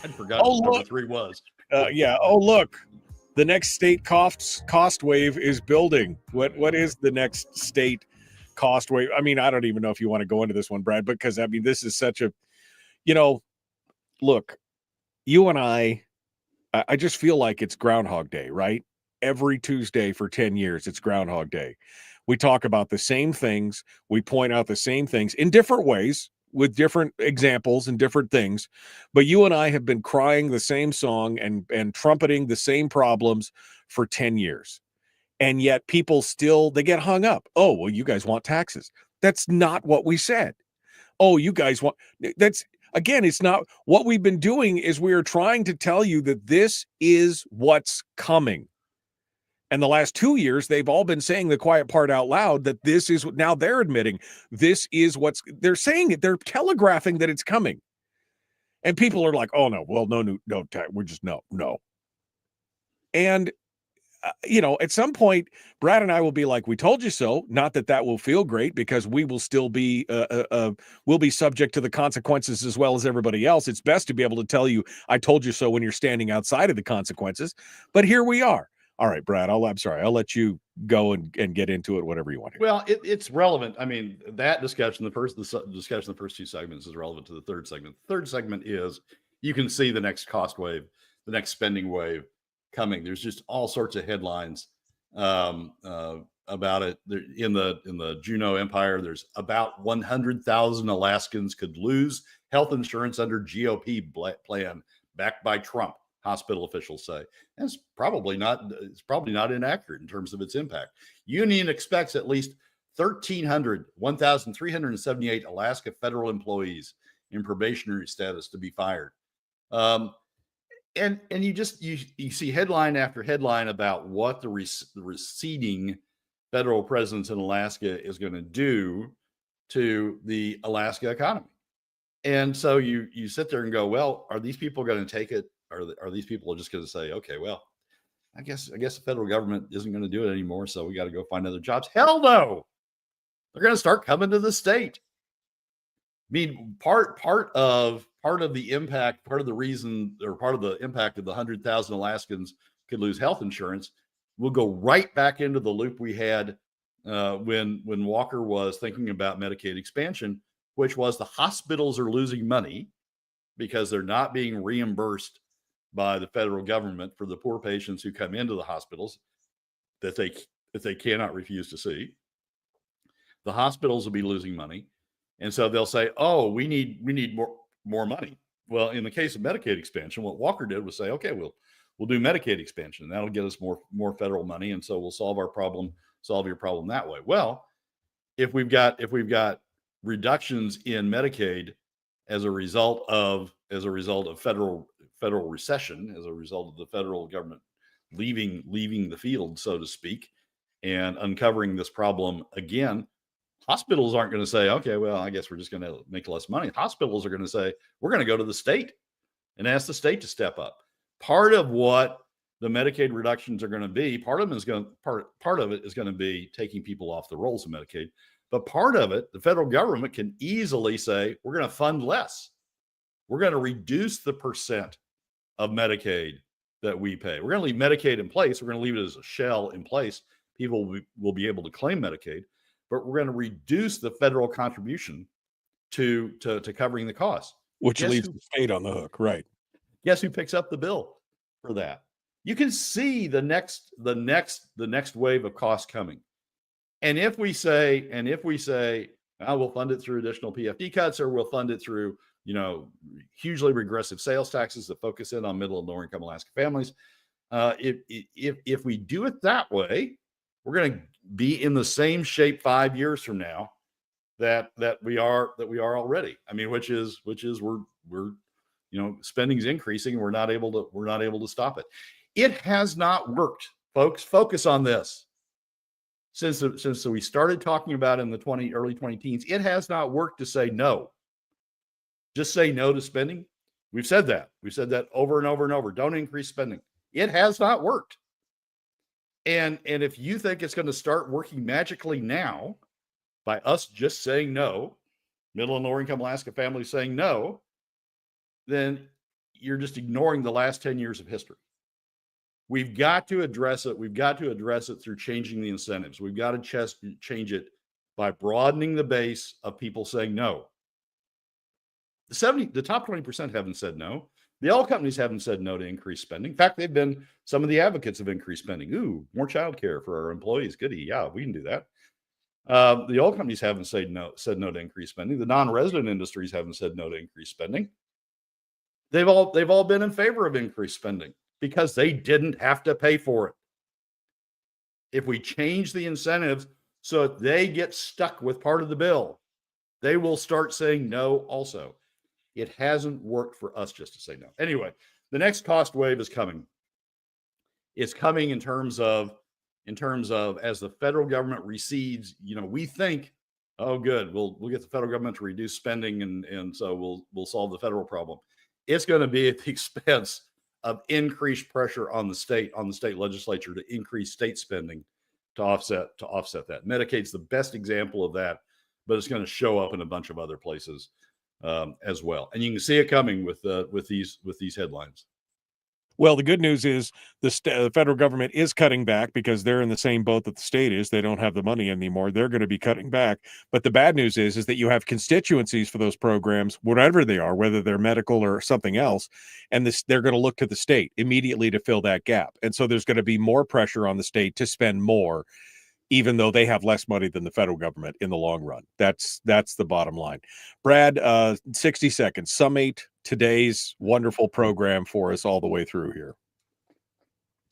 S8: I forgot what number 3 was.
S7: Yeah. Oh, look. The next state cost wave is building. What is the next state cost wave? I mean, I don't even know if you want to go into this one, Brad, because I mean, this is such a, look, you and I just feel like it's Groundhog Day, right? Every Tuesday for 10 years, it's Groundhog Day. We talk about the same things. We point out the same things in different ways with different examples and different things. But you and I have been crying the same song and trumpeting the same problems for 10 years. And yet people still, they get hung up. Oh, well, you guys want taxes. That's not what we said. Oh, you guys want, again, it's not what we've been doing is we are trying to tell you that this is what's coming. And the last 2 years, they've all been saying the quiet part out loud that this is, now they're admitting this is they're saying it. They're telegraphing that it's coming. And people are like, oh, no, well, no, we're just no. And, at some point, Brad and I will be like, we told you so. Not that will feel great because we will still be, we'll be subject to the consequences as well as everybody else. It's best to be able to tell you, I told you so when you're standing outside of the consequences. But here we are. All right, Brad, I'll let you go and get into it, whatever you want.
S8: Well, it's relevant. I mean, that discussion, the discussion, the first 2 segments is relevant to the third segment. The third segment is you can see the next cost wave, the next spending wave coming. There's just all sorts of headlines about it. In the Juneau Empire, there's about 100,000 Alaskans could lose health insurance under GOP plan backed by Trump. Hospital officials say. And it's probably not inaccurate in terms of its impact. Union expects at least 1,378 Alaska federal employees in probationary status to be fired. And you see headline after headline about what the receding federal presence in Alaska is going to do to the Alaska economy. And so you sit there and go, well, are these people going to take it? Are these people just going to say, okay, well, I guess the federal government isn't going to do it anymore, so we got to go find other jobs? Hell no. They're going to start coming to the state. I mean, part of the impact, part of the reason, or part of the impact of the 100,000 Alaskans could lose health insurance will go right back into the loop we had when Walker was thinking about Medicaid expansion, which was the hospitals are losing money because they're not being reimbursed by the federal government for the poor patients who come into the hospitals that they cannot refuse to see. The hospitals will be losing money. And so they'll say, oh, we need more money. Well, in the case of Medicaid expansion, what Walker did was say, okay, we'll do Medicaid expansion, and that'll get us more federal money. And so we'll solve your problem that way. Well, if we've got reductions in Medicaid as a result of federal recession, as a result of the federal government leaving the field, so to speak, and uncovering this problem again, hospitals aren't going to say, okay, well, I guess we're just going to make less money. Hospitals are going to say, we're going to go to the state and ask the state to step up. Part of what the Medicaid reductions are going to be, part of it is going to be taking people off the rolls of Medicaid. But part of it, the federal government can easily say, we're going to fund less. We're going to reduce the percent of Medicaid that we pay. We're going to leave Medicaid in place. We're going to leave it as a shell in place. People will be able to claim Medicaid, but we're going to reduce the federal contribution to covering the cost.
S7: Which leaves the state on the hook, right?
S8: Guess who picks up the bill for that? You can see the next wave of costs coming. And if we say, we'll fund it through additional PFD cuts, or we'll fund it through, hugely regressive sales taxes that focus in on middle and lower income Alaska families. If we do it that way, we're going to be in the same shape 5 years from now that we are already. I mean, which is we're spending's increasing. We're not able to stop it. It has not worked, folks. Focus on this. Since we started talking about it in the early 20 teens, it has not worked to say no. Just say no to spending. We've said that. We've said that over and over and over. Don't increase spending. It has not worked. And if you think it's going to start working magically now by us just saying no, middle and lower income Alaska families saying no, then you're just ignoring the last 10 years of history. We've got to address it. We've got to address it through changing the incentives. We've got to change it by broadening the base of people saying no. The top 20% haven't said no. The oil companies haven't said no to increased spending. In fact, they've been some of the advocates of increased spending. Ooh, more childcare for our employees. Goody. Yeah, we can do that. The oil companies haven't said no to increased spending. The non-resident industries haven't said no to increased spending. They've all been in favor of increased spending because they didn't have to pay for it. If we change the incentives so that they get stuck with part of the bill, they will start saying no also. It hasn't worked for us just to say no. Anyway, the next cost wave is coming. It's coming in terms of as the federal government recedes, we think, oh, good, we'll get the federal government to reduce spending and so we'll solve the federal problem. It's going to be at the expense of increased pressure on the state legislature to increase state spending to offset that. Medicaid's the best example of that, but it's going to show up in a bunch of other places as well. And you can see it coming with these headlines.
S7: Well, the good news is the federal government is cutting back because they're in the same boat that the state is. They don't have the money anymore. They're going to be cutting back. But the bad news is that you have constituencies for those programs, whatever they are, whether they're medical or something else, and they're going to look to the state immediately to fill that gap. And so there's going to be more pressure on the state to spend more, even though they have less money than the federal government in the long run. That's the bottom line. Brad, 60 seconds. Summate today's wonderful program for us all the way through here.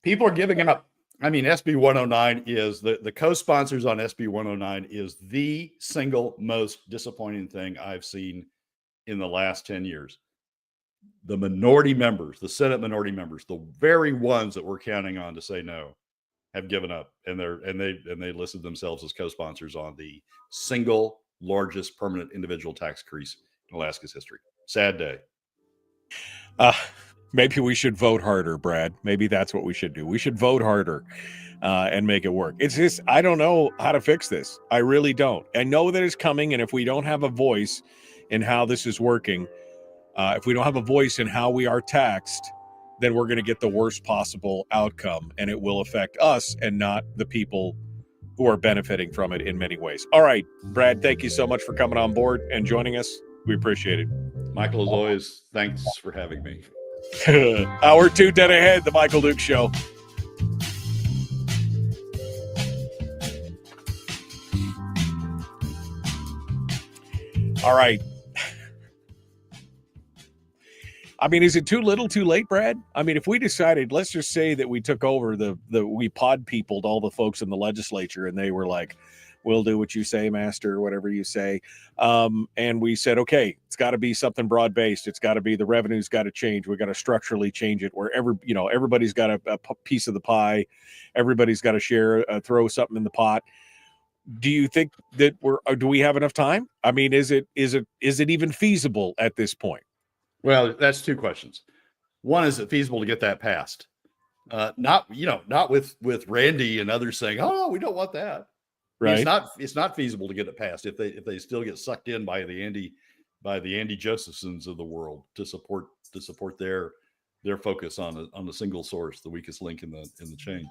S8: People are giving up. I mean, SB 109 is the co-sponsors on SB 109 is the single most disappointing thing I've seen in the last 10 years. The minority members, the Senate minority members, the very ones that we're counting on to say no, have given up, and they listed themselves as co-sponsors on the single largest permanent individual tax increase in Alaska's history. Sad day.
S7: Maybe we should vote harder, Brad. Maybe that's what we should do. We should vote harder and make it work. It's just, I don't know how to fix this. I really don't. I know that it's coming, and if we don't have a voice in how this is working, if we don't have a voice in how we are taxed, then we're going to get the worst possible outcome, and it will affect us and not the people who are benefiting from it in many ways. All right, Brad, thank you so much for coming on board and joining us. We appreciate it.
S8: Michael, as always, thanks for having me.
S7: Hour 2 dead ahead, the Michael Duke Show. All right. I mean, is it too little, too late, Brad? I mean, if we decided, let's just say that we took over we pod peopled all the folks in the legislature, and they were like, we'll do what you say, master, whatever you say. And we said, okay, it's got to be something broad-based. It's got to be, the revenue's got to change. We've got to structurally change it where everybody's got a piece of the pie. Everybody's got to share, throw something in the pot. Do you think that do we have enough time? I mean, is it even feasible at this point?
S8: Well, that's two questions. One, is it feasible to get that passed? Not with Randy and others saying, "Oh, we don't want that."
S7: Right.
S8: It's not feasible to get it passed if they still get sucked in by the Andy Josephsons of the world to support their focus on the single source, the weakest link in the chain.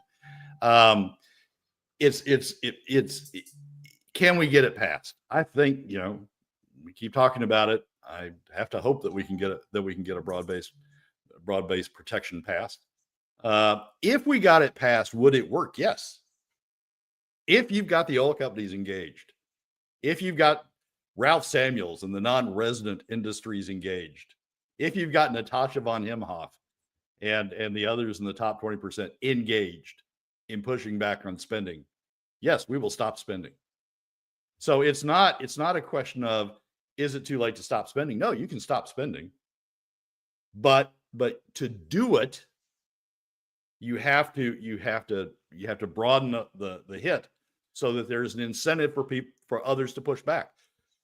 S8: Can we get it passed? I think, we keep talking about it. I have to hope that we can get a broad-based protection passed. If we got it passed, would it work? Yes. If you've got the oil companies engaged, if you've got Ralph Samuels and the non-resident industries engaged, if you've got Natasha von Imhoff and the others in the top 20% engaged in pushing back on spending, yes, we will stop spending. So it's not a question of, is it too late to stop spending? No, you can stop spending. But to do it, you have to broaden the hit so that there's an incentive for others to push back.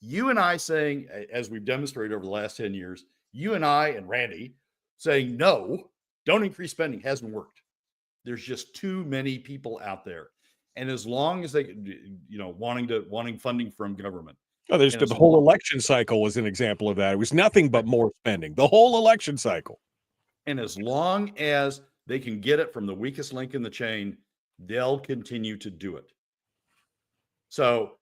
S8: You and I saying, as we've demonstrated over the last 10 years, you and I and Randy saying, no, don't increase spending hasn't worked. There's just too many people out there. And as long as they, wanting funding from government.
S7: Oh, there's the whole election cycle was an example of that. It was nothing but more spending, the whole election cycle.
S8: And as long as they can get it from the weakest link in the chain, they'll continue to do it. So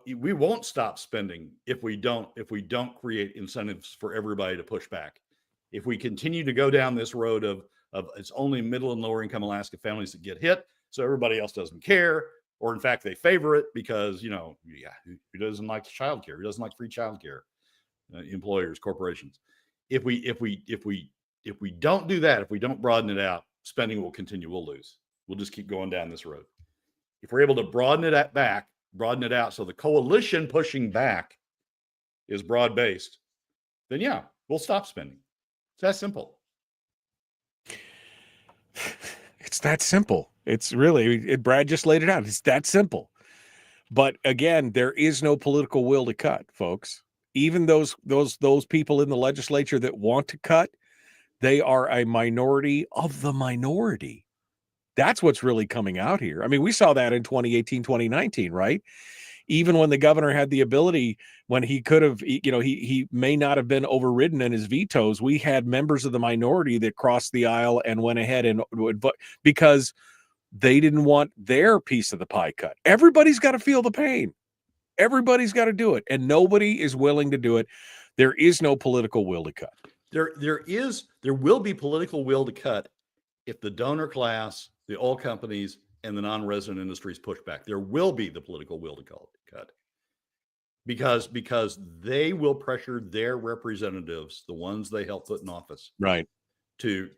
S8: we won't stop spending if we don't create incentives for everybody to push back. If we continue to go down this road of it's only middle and lower income Alaska families that get hit, so everybody else doesn't care, or in fact they favor it because who doesn't like childcare? Who doesn't like free childcare? Employers, corporations. If we don't do that, if we don't broaden it out, spending will continue. We'll lose. We'll just keep going down this road. If we're able to broaden it out so the coalition pushing back is broad-based, then yeah, we'll stop spending. It's that simple.
S7: It's that simple. It's really, Brad just laid it out. It's that simple. But again, there is no political will to cut, folks. Even those people in the legislature that want to cut, they are a minority of the minority. That's what's really coming out here. I mean, we saw that in 2018, 2019, right? Even when the governor had the ability, when he could have, he may not have been overridden in his vetoes, we had members of the minority that crossed the aisle and went ahead and would vote because they didn't want their piece of the pie cut. Everybody's got to feel the pain. Everybody's got to do it. And nobody is willing to do it. There is no political will to cut.
S8: There will be political will to cut if the donor class, the oil companies, and the non-resident industries push back. There will be the political will to cut because they will pressure their representatives, the ones they help put in office,
S7: right,
S8: to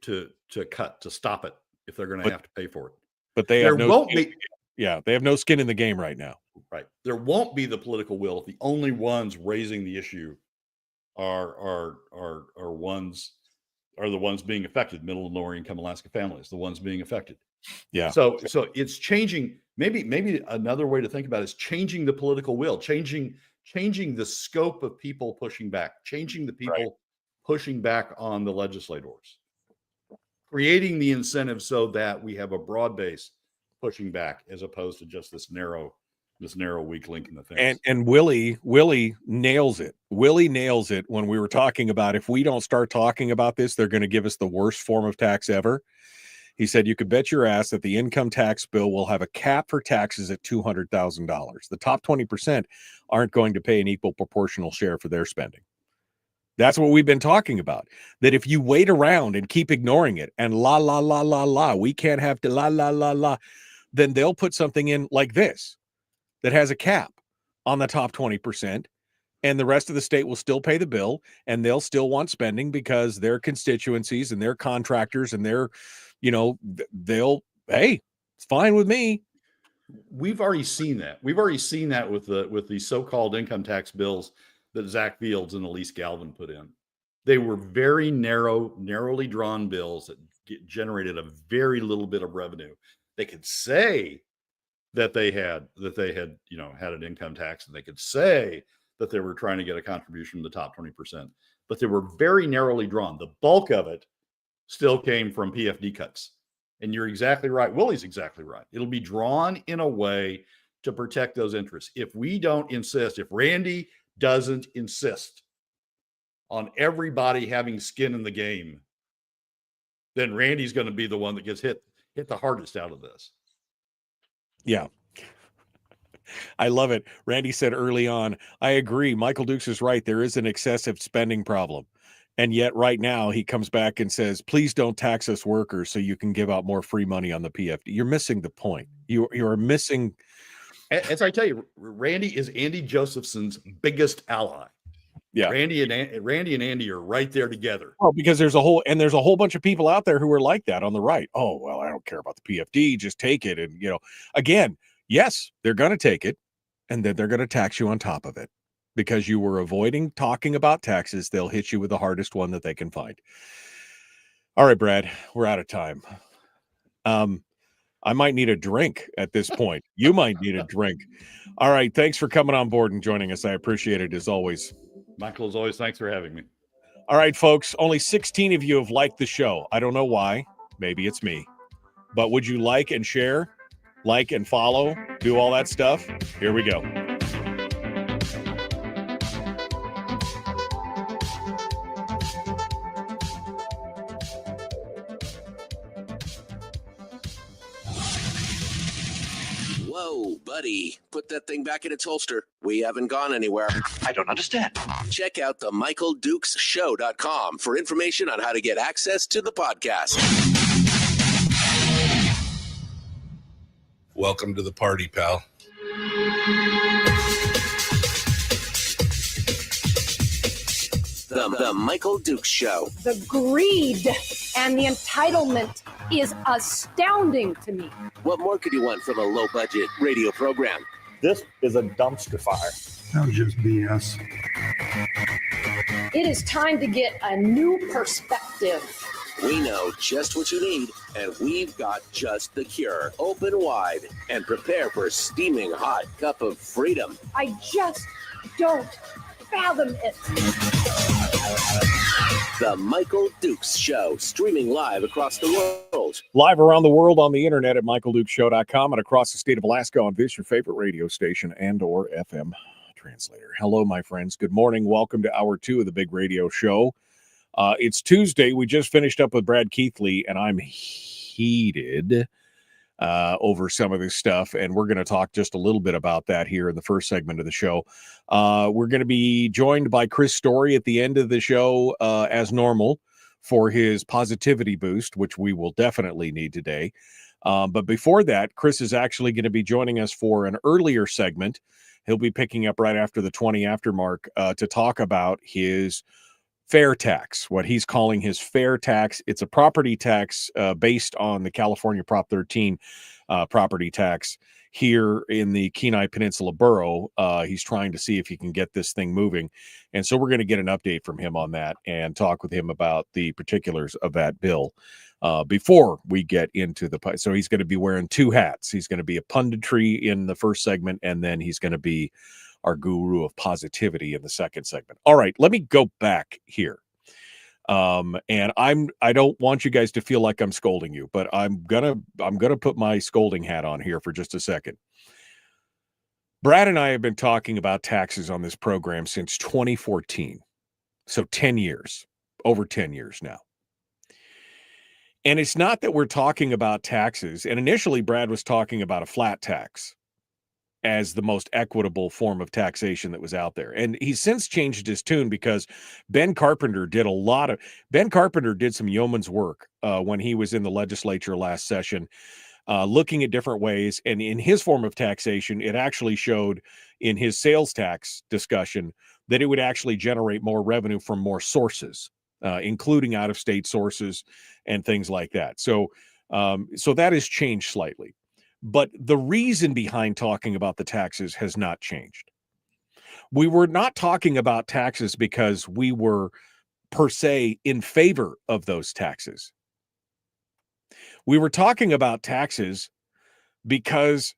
S8: cut, to stop it if they're going to have to pay for it.
S7: But they have they have no skin in the game right now.
S8: Right. There won't be the political will if the only ones raising the issue are the ones being affected, middle and lower income Alaska families, the ones being affected.
S7: Yeah.
S8: So it's changing. Maybe another way to think about it is changing the political will, changing the scope of people pushing back, changing the people pushing back on the legislators, creating the incentive so that we have a broad base pushing back as opposed to just this narrow weak link in the fence.
S7: And Willie nails it. Willie nails it when we were talking about if we don't start talking about this, they're going to give us the worst form of tax ever. He said, you could bet your ass that the income tax bill will have a cap for taxes at $200,000. The top 20% aren't going to pay an equal proportional share for their spending. That's what we've been talking about. That if you wait around and keep ignoring it and we can't have to la, then they'll put something in like this that has a cap on the top 20%. And the rest of the state will still pay the bill and they'll still want spending because their constituencies and their contractors and their, hey, it's fine with me.
S8: We've already seen that. We've already seen that with the so-called income tax bills that Zach Fields and Elise Galvin put in. They were very narrowly drawn bills that generated a very little bit of revenue. They could say that they had had an income tax, and they could say that they were trying to get a contribution from the top 20%, but they were very narrowly drawn. The bulk of it still came from PFD cuts. And you're exactly right. Willie's exactly right. It'll be drawn in a way to protect those interests. If we don't insist, if Randy doesn't insist on everybody having skin in the game, then Randy's going to be the one that gets hit the hardest out of this.
S7: Yeah. I love it. Randy said early on, I agree. Michael Dukes is right. There is an excessive spending problem. And yet right now he comes back and says, please don't tax us workers so you can give out more free money on the PFD. You're missing the point. You are missing.
S8: As I tell you, Randy is Andy Josephson's biggest ally.
S7: Yeah.
S8: Randy and Andy are right there together.
S7: Well, because there's a whole bunch of people out there who are like that on the right. Oh, well, I don't care about the PFD. Just take it. And, again, yes, they're going to take it. And then they're going to tax you on top of it. Because you were avoiding talking about taxes, they'll hit you with the hardest one that they can find. All right, Brad, we're out of time. I might need a drink at this point. You might need a drink. All right. Thanks for coming on board and joining us. I appreciate it as always.
S8: Michael, as always, thanks for having me.
S7: All right, folks. Only 16 of you have liked the show. I don't know why. Maybe it's me. But would you like and share, like and follow, do all that stuff? Here we go.
S1: Whoa, buddy. Put that thing back in its holster. We haven't gone anywhere.
S2: I don't understand.
S1: Check out the MichaelDukesShow.com for information on how to get access to the podcast.
S3: Welcome to the party, pal.
S1: The Michael Dukes Show.
S4: The greed and the entitlement is astounding to me.
S1: What more could you want from a low-budget radio program?
S5: This is a dumpster fire.
S6: That was just BS.
S4: It is time to get a new perspective.
S1: We know just what you need, and we've got just the cure. Open wide and prepare for a steaming hot cup of freedom.
S4: I just don't fathom it.
S1: The Michael Dukes Show, streaming live across the world.
S7: Live around the world on the internet at MichaelDukesShow.com and across the state of Alaska on this, your favorite radio station and or FM translator. Hello, my friends. Good morning. Welcome to hour 2 of the big radio show. It's Tuesday. We just finished up with Brad Keithley, and I'm heated over some of this stuff, and we're going to talk just a little bit about that here in the first segment of the show. We're going to be joined by Chris Story at the end of the show as normal for his positivity boost, which we will definitely need today. But before that, Chris is actually going to be joining us for an earlier segment. He'll be picking up right after the 20 after mark to talk about his fair tax, what he's calling his fair tax. It's a property tax based on the California Prop 13 property tax here in the Kenai Peninsula Borough. He's trying to see if he can get this thing moving. And so we're going to get an update from him on that and talk with him about the particulars of that bill before we get into the... So he's going to be wearing 2 hats. He's going to be a punditry in the first segment, and then he's going to be our guru of positivity in the second segment. All right, let me go back here. And I don't want you guys to feel like I'm scolding you, but I'm gonna put my scolding hat on here for just a second. Brad and I have been talking about taxes on this program since 2014. So 10 years, over 10 years now. And it's not that we're talking about taxes. And initially, Brad was talking about a flat tax as the most equitable form of taxation that was out there. And he's since changed his tune because Ben Carpenter did some yeoman's work when he was in the legislature last session, looking at different ways. And in his form of taxation, it actually showed in his sales tax discussion that it would actually generate more revenue from more sources, including out-of-state sources and things like that. So that has changed slightly. But the reason behind talking about the taxes has not changed. We were not talking about taxes because we were per se in favor of those taxes. We were talking about taxes because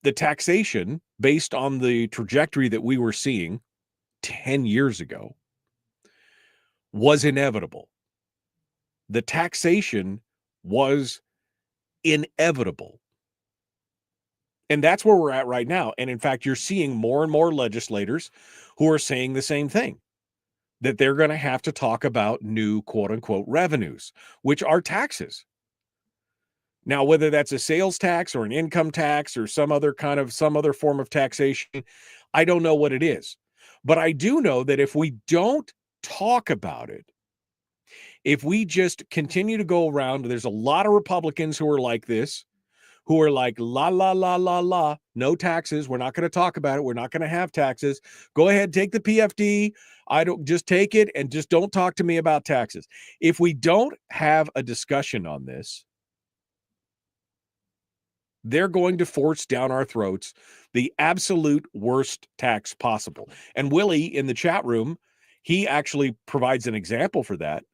S7: the taxation, based on the trajectory that we were seeing 10 years ago, was inevitable. The taxation was inevitable. And that's where we're at right now. And in fact, you're seeing more and more legislators who are saying the same thing, that they're going to have to talk about new quote unquote revenues, which are taxes. Now, whether that's a sales tax or an income tax or some other form of taxation, I don't know what it is. But I do know that if we don't talk about it, if we just continue to go around, there's a lot of Republicans who are like this, who are like, la, la, la, la, la, no taxes. We're not going to talk about it. We're not going to have taxes. Go ahead, take the PFD. Just take it and just don't talk to me about taxes. If we don't have a discussion on this, they're going to force down our throats the absolute worst tax possible. And Willie in the chat room, he actually provides an example for that.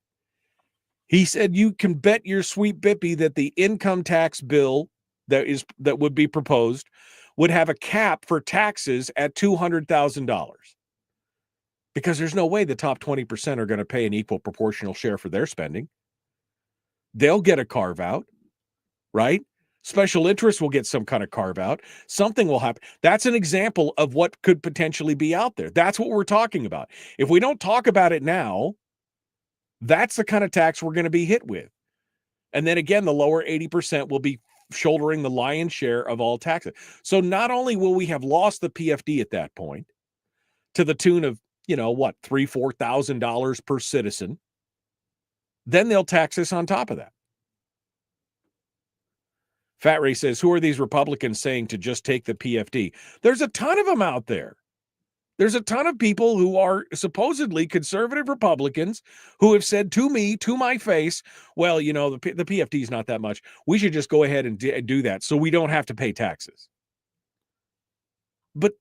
S7: He said you can bet your sweet bippy that the income tax bill that would be proposed would have a cap for taxes at $200,000. Because there's no way the top 20% are going to pay an equal proportional share for their spending. They'll get a carve out, right? Special interests will get some kind of carve out. Something will happen. That's an example of what could potentially be out there. That's what we're talking about. If we don't talk about it now, that's the kind of tax we're going to be hit with. And then again, the lower 80% will be shouldering the lion's share of all taxes. So not only will we have lost the PFD at that point to the tune of, $3,000-$4,000 per citizen, then they'll tax us on top of that. Fat Ray says, who are these Republicans saying to just take the PFD? There's a ton of them out there. There's a ton of people who are supposedly conservative Republicans who have said to me, to my face, well, the PFD is not that much. We should just go ahead and do that so we don't have to pay taxes. But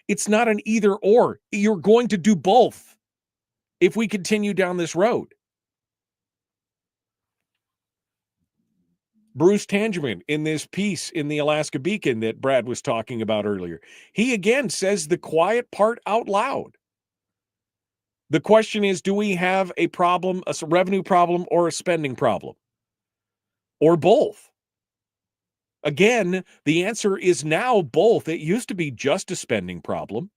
S7: it's not an either or. You're going to do both if we continue down this road. Bruce Tangerman, in this piece in the Alaska Beacon that Brad was talking about earlier, he again says the quiet part out loud. The question is, do we have a problem, a revenue problem, or a spending problem? Or both? Again, the answer is now both. It used to be just a spending problem,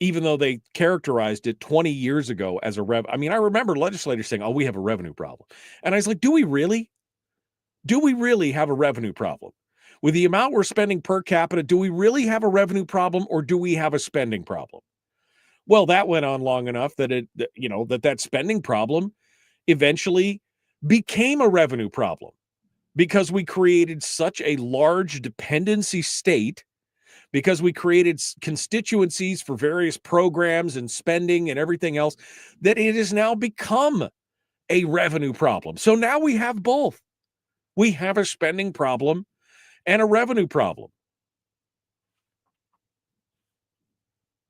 S7: even though they characterized it 20 years ago as a I remember legislators saying, we have a revenue problem. And I was like, do we really? Do we really have a revenue problem? With the amount we're spending per capita, do we really have a revenue problem or do we have a spending problem? Well, that went on long enough that that spending problem eventually became a revenue problem because we created such a large dependency state, because we created constituencies for various programs and spending and everything else, that it has now become a revenue problem. So now we have both. We have a spending problem and a revenue problem.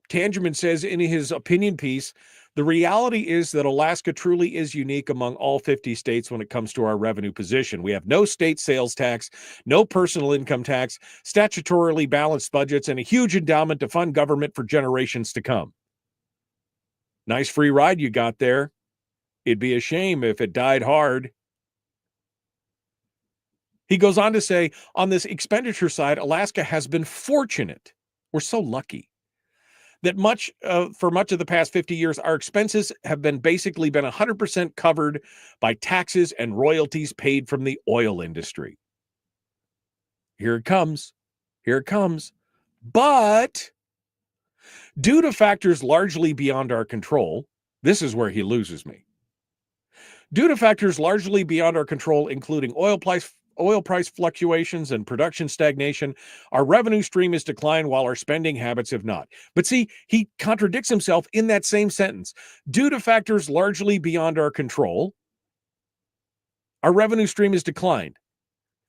S7: Tangerman says in his opinion piece, the reality is that Alaska truly is unique among all 50 states when it comes to our revenue position. We have no state sales tax, no personal income tax, statutorily balanced budgets, and a huge endowment to fund government for generations to come. Nice free ride you got there. It'd be a shame if it died hard. He goes on to say, on this expenditure side, Alaska has been fortunate. We're so lucky that for much of the past 50 years, our expenses have basically been 100% covered by taxes and royalties paid from the oil industry. Here it comes. Here it comes. But due to factors largely beyond our control, this is where he loses me. Due to factors largely beyond our control, including oil price fluctuations and production stagnation, our revenue stream has declined while our spending habits have not. But see, he contradicts himself in that same sentence. Due to factors largely beyond our control, our revenue stream has declined,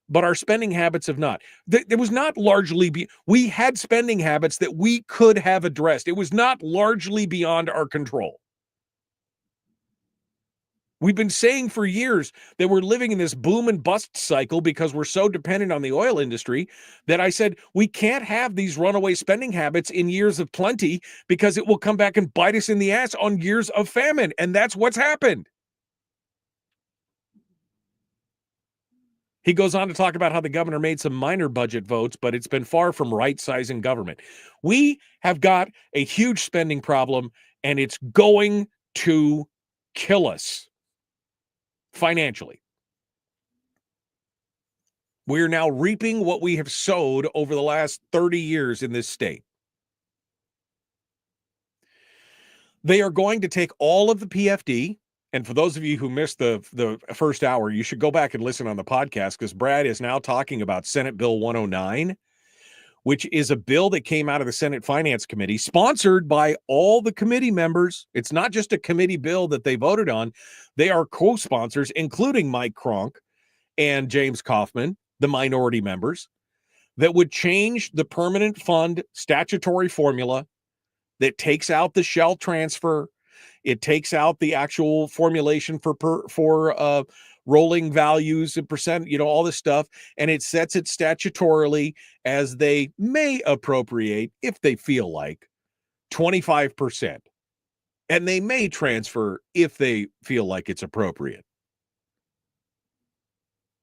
S7: but our spending habits have not. There was not largely we had spending habits that we could have addressed. It was not largely beyond our control. We've been saying for years that we're living in this boom and bust cycle because we're so dependent on the oil industry that I said we can't have these runaway spending habits in years of plenty because it will come back and bite us in the ass on years of famine. And that's what's happened. He goes on to talk about how the governor made some minor budget votes, but it's been far from right-sizing government. We have got a huge spending problem, and it's going to kill us financially. We are now reaping what we have sowed over the last 30 years in this state. They are going to take all of the PFD, and for those of you who missed the first hour, you should go back and listen on the podcast because Brad is now talking about Senate Bill 109, which is a bill that came out of the Senate Finance Committee, sponsored by all the committee members. It's not just a committee bill that they voted on. They are co-sponsors, including Mike Cronk and James Kaufman, the minority members, that would change the permanent fund statutory formula that takes out the shell transfer. It takes out the actual formulation for rolling values and percent, all this stuff, and it sets it statutorily as they may appropriate, if they feel like, 25%. And they may transfer if they feel like it's appropriate.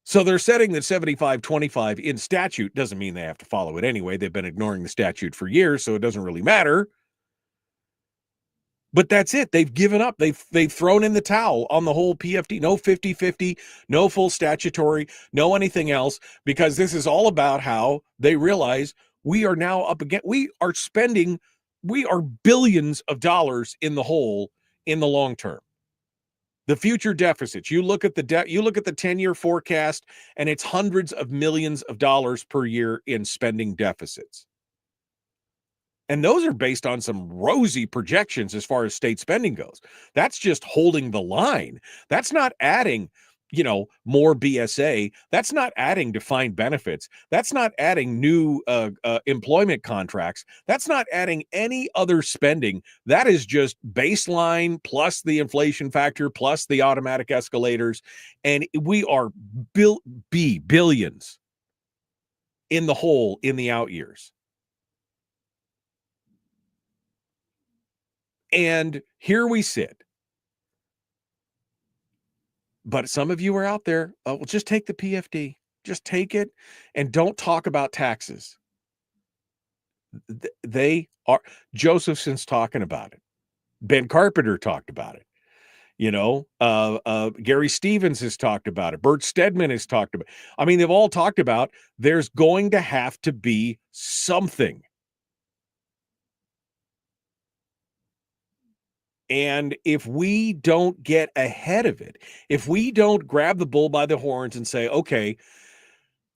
S7: So they're setting the 75-25 in statute. Doesn't mean they have to follow it anyway. They've been ignoring the statute for years, so it doesn't really matter. But that's it. They've given up. They've thrown in the towel on the whole PFD. No 50-50, no full statutory, no anything else, because this is all about how they realize we are now up against, we are billions of dollars in the hole in the long term. The future deficits, you look at the 10-year forecast, and it's hundreds of millions of dollars per year in spending deficits. And those are based on some rosy projections as far as state spending goes. That's just holding the line. That's not adding, more BSA. That's not adding defined benefits. That's not adding new employment contracts. That's not adding any other spending. That is just baseline plus the inflation factor plus the automatic escalators. And we are billions in the hole in the out years. And here we sit. But some of you are out there, well, just take the PFD. Just take it and don't talk about taxes. They are, Josephson's talking about it. Ben Carpenter talked about it. Gary Stevens has talked about it. Bert Stedman has talked about it. I mean, they've all talked about there's going to have to be something. And if we don't get ahead of it, if we don't grab the bull by the horns and say, okay,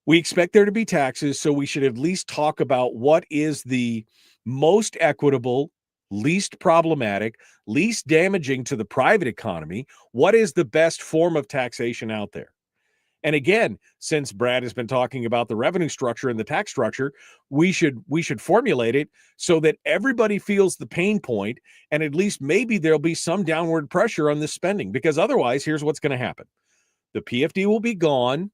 S7: we expect there to be taxes, so we should at least talk about what is the most equitable, least problematic, least damaging to the private economy, what is the best form of taxation out there? And again, since Brad has been talking about the revenue structure and the tax structure, we should formulate it so that everybody feels the pain point, and at least maybe there'll be some downward pressure on this spending, because otherwise, here's what's going to happen. The PFD will be gone.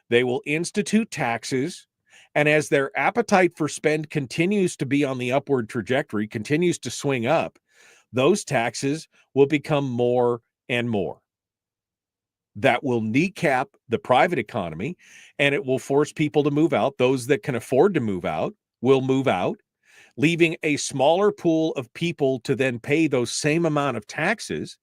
S7: They will institute taxes. And as their appetite for spend continues to be on the upward trajectory, continues to swing up, those taxes will become more and more. That will kneecap the private economy, and it will force people to move out. Those that can afford to move out will move out, leaving a smaller pool of people to then pay those same amount of taxes,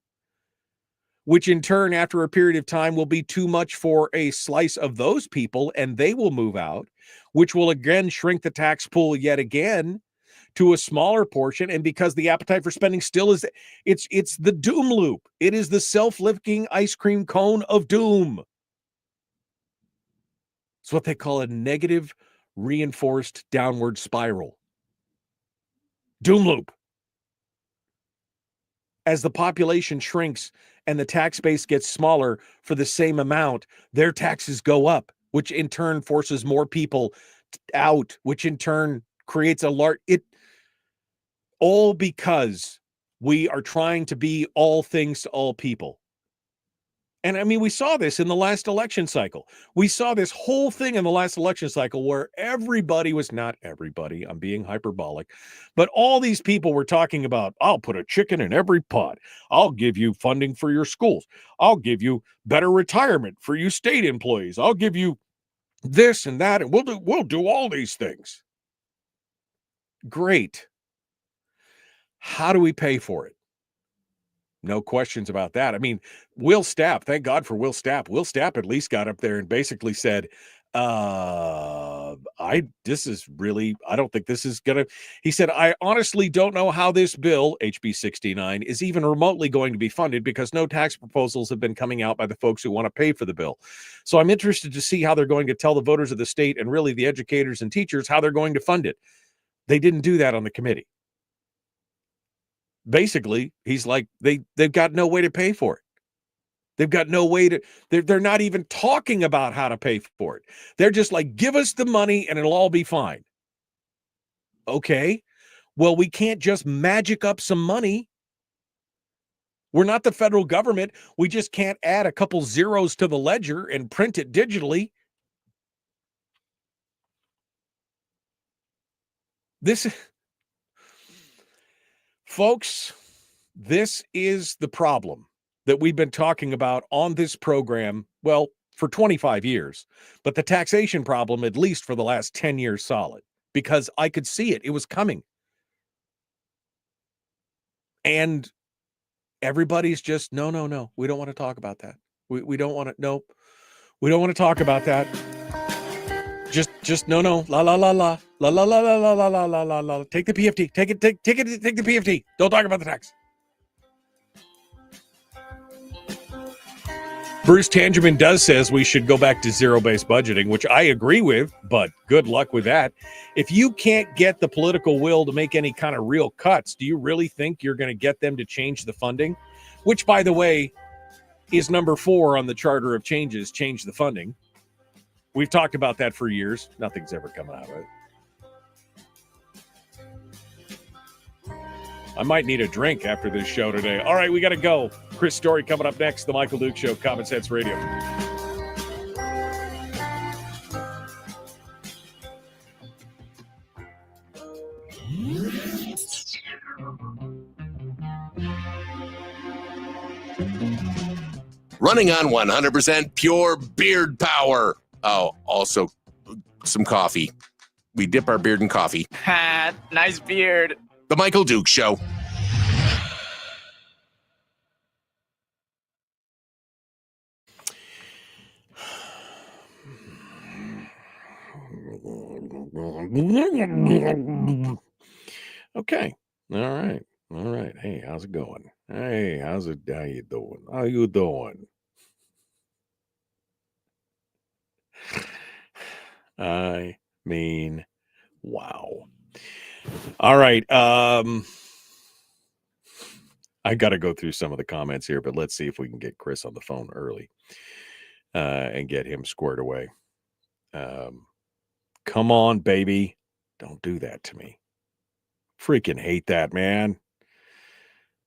S7: which in turn, after a period of time, will be too much for a slice of those people, and they will move out, which will again shrink the tax pool yet again to a smaller portion. And because the appetite for spending still is, it's the doom loop. It is the self-lifting ice cream cone of doom. It's what they call a negative reinforced downward spiral. Doom loop. As the population shrinks and the tax base gets smaller for the same amount, their taxes go up, which in turn forces more people out, which in turn creates a large, all because we are trying to be all things to all people. And I mean, we saw this in the last election cycle. We saw this whole thing in the last election cycle where everybody was, not everybody, I'm being hyperbolic, but all these people were talking about, I'll put a chicken in every pot. I'll give you funding for your schools. I'll give you better retirement for you state employees. I'll give you this and that, and we'll do all these things. Great. How do we pay for it? No questions about that. I mean, Will Stapp, thank God for Will Stapp. Will Stapp at least got up there and basically said, I don't think this is going to, he said, I honestly don't know how this bill, HB 69, is even remotely going to be funded because no tax proposals have been coming out by the folks who want to pay for the bill. So I'm interested to see how they're going to tell the voters of the state and really the educators and teachers how they're going to fund it. They didn't do that on the committee. Basically, he's like, they've got no way to pay for it. They've got no way to, they're not even talking about how to pay for it. They're just like, give us the money and it'll all be fine. Okay, well, we can't just magic up some money. We're not the federal government. We just can't add a couple zeros to the ledger and print it digitally. Folks, this is the problem that we've been talking about on this program, well, for 25 years, but the taxation problem, at least for the last 10 years solid, because I could see it. It was coming. And everybody's just, no. We don't want to talk about that. We don't want to, no. We don't want to talk about that. Just no. La la la la. La la la la la la la la la la. Take the PFT. Take the PFT. Don't talk about the tax. Bruce Tangerman says we should go back to zero-based budgeting, which I agree with, but good luck with that. If you can't get the political will to make any kind of real cuts, do you really think you're going to get them to change the funding? Which, by the way, is number 4 on the charter of changes, change the funding. We've talked about that for years. Nothing's ever come out of it. I might need a drink after this show today. All right, we got to go. Chris Story coming up next. The Michael Duke Show, Common Sense Radio.
S1: Running on 100% pure beard power. Oh, also some coffee. We dip our beard in coffee.
S2: Nice beard.
S1: The Michael Duke Show.
S7: Okay. All right. Hey, how's it going? Hey, how you doing? How you doing? I mean, wow. All right. I got to go through some of the comments here, but let's see if we can get Chris on the phone early and get him squared away. Come on, baby. Don't do that to me. Freaking hate that, man.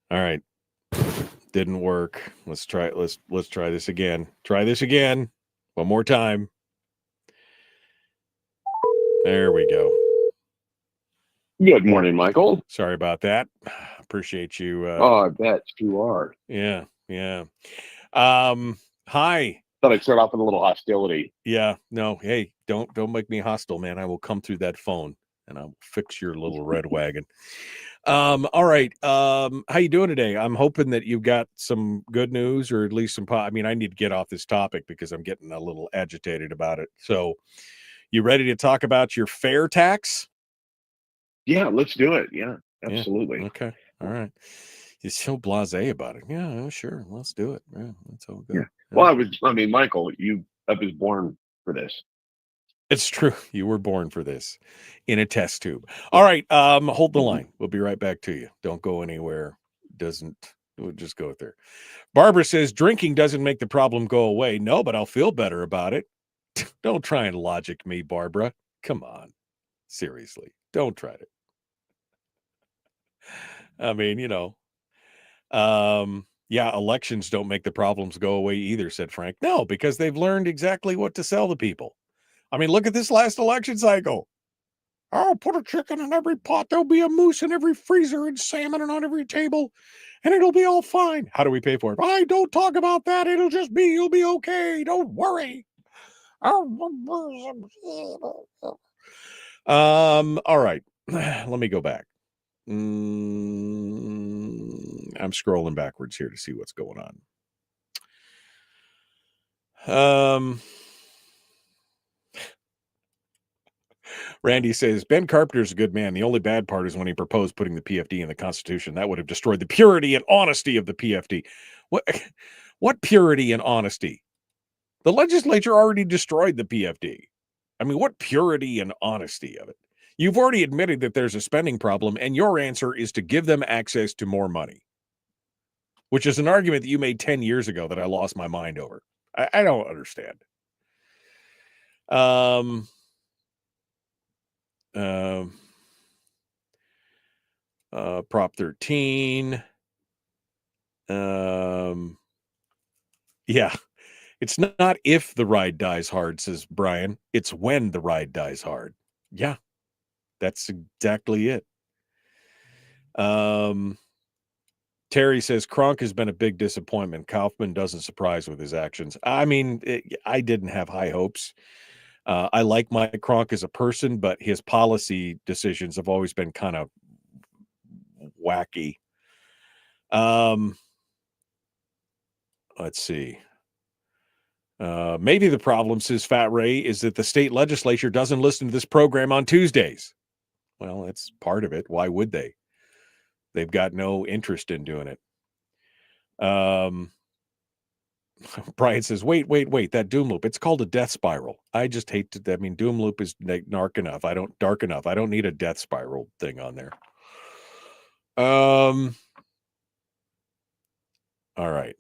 S7: All right. Didn't work. Let's try this again. Try this again. One more time. There we go.
S3: Good morning, Michael.
S7: Sorry about that. Appreciate you.
S3: I bet you are.
S7: Yeah. Hi.
S3: Thought I'd start off with a little hostility.
S7: Yeah. No. Hey, don't make me hostile, man. I will come through that phone and I'll fix your little red wagon. All right. How you doing today? I'm hoping that you've got some good news, or at least some. I mean, I need to get off this topic because I'm getting a little agitated about it. So, you ready to talk about your fair tax?
S3: Yeah, let's do it. Yeah, absolutely.
S7: Yeah. Okay. All right. You're so blasé about it. Yeah, sure. Let's do it. Yeah, that's all good.
S3: Yeah. Well, Michael, I was born for this.
S7: It's true. You were born for this in a test tube. All right. Hold the line. We'll be right back to you. Don't go anywhere. We'll just go there. Barbara says drinking doesn't make the problem go away. No, but I'll feel better about it. Don't try and logic me, Barbara. Come on. Seriously. Don't try to. I mean, yeah, elections don't make the problems go away either, said Frank. No, because they've learned exactly what to sell to people. I mean, look at this last election cycle. Oh, put a chicken in every pot. There'll be a moose in every freezer and salmon on every table, and it'll be all fine. How do we pay for it? I don't talk about that. You'll be okay. Don't worry. All right. Let me go back. I'm scrolling backwards here to see what's going on. Randy says, Ben Carpenter's a good man. The only bad part is when he proposed putting the PFD in the Constitution. That would have destroyed the purity and honesty of the PFD. What purity and honesty? The legislature already destroyed the PFD. I mean, what purity and honesty of it? You've already admitted that there's a spending problem, and your answer is to give them access to more money, which is an argument that you made 10 years ago that I lost my mind over. I don't understand. Prop 13. Yeah. It's not if the ride dies hard, says Brian. It's when the ride dies hard. Yeah. That's exactly it. Terry says Kronk has been a big disappointment. Kaufman doesn't surprise with his actions. I mean, I didn't have high hopes. I like Mike Kronk as a person, but his policy decisions have always been kind of wacky. Let's see. Maybe the problem, says Fat Ray, is that the state legislature doesn't listen to this program on Tuesdays. Well, that's part of it. Why would they? They've got no interest in doing it. Brian says, wait, that doom loop. It's called a death spiral. I just hate to, I mean, doom loop is dark enough. I don't need a death spiral thing on there. All right.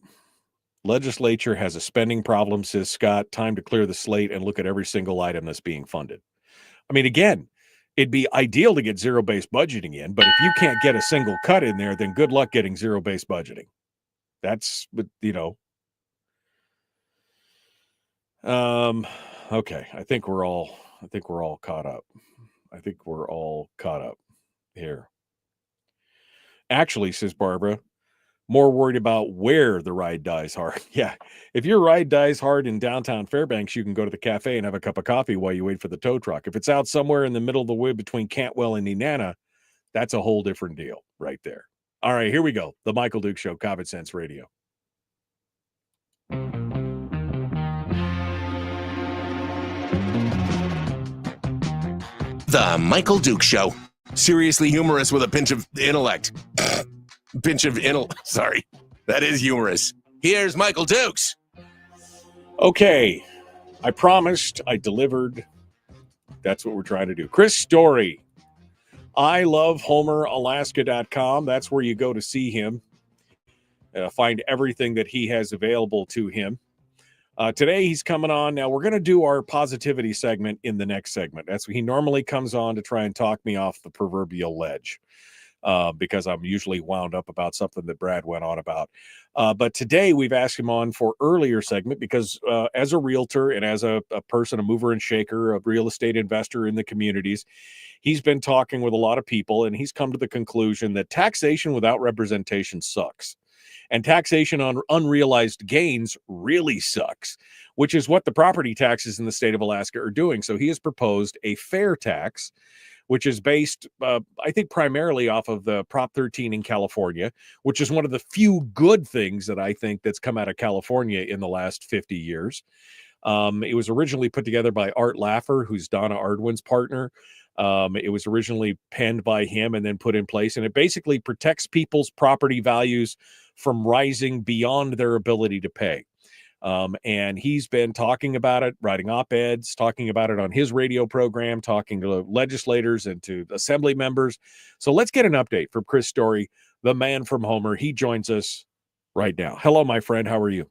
S7: Legislature has a spending problem, says Scott. Time to clear the slate and look at every single item that's being funded. I mean, again, it'd be ideal to get zero-based budgeting in, but if you can't get a single cut in there, then good luck getting zero-based budgeting. That's, okay. I think we're all caught up. Here. Actually, says Barbara, more worried about where the ride dies hard. Yeah. If your ride dies hard in downtown Fairbanks, you can go to the cafe and have a cup of coffee while you wait for the tow truck. If it's out somewhere in the middle of the wood between Cantwell and Nenana, that's a whole different deal right there. All right, here we go. The Michael Duke Show, Common Sense Radio.
S1: The Michael Duke Show. Seriously humorous with a pinch of intellect. Sorry. That is humorous. Here's Michael Dukes.
S7: Okay. I promised. I delivered. That's what we're trying to do. Chris Story. I love HomerAlaska.com. That's where you go to see him. Find everything that he has available to him. Today he's coming on. Now we're going to do our positivity segment in the next segment. That's he normally comes on to try and talk me off the proverbial ledge, because I'm usually wound up about something that Brad went on about. But today we've asked him on for earlier segment because as a realtor and as a person, a mover and shaker, a real estate investor in the communities, he's been talking with a lot of people and he's come to the conclusion that taxation without representation sucks. And taxation on unrealized gains really sucks, which is what the property taxes in the state of Alaska are doing. So he has proposed a fair tax, which is based, I think, primarily off of the Prop 13 in California, which is one of the few good things that I think that's come out of California in the last 50 years. It was originally put together by Art Laffer, who's Donna Ardwin's partner. It was originally penned by him and then put in place, and it basically protects people's property values from rising beyond their ability to pay. And he's been talking about it, writing op-eds, talking about it on his radio program, talking to legislators and to assembly members. So let's get an update from Chris Story, the man from Homer. He joins us right now. Hello, my friend. How are you?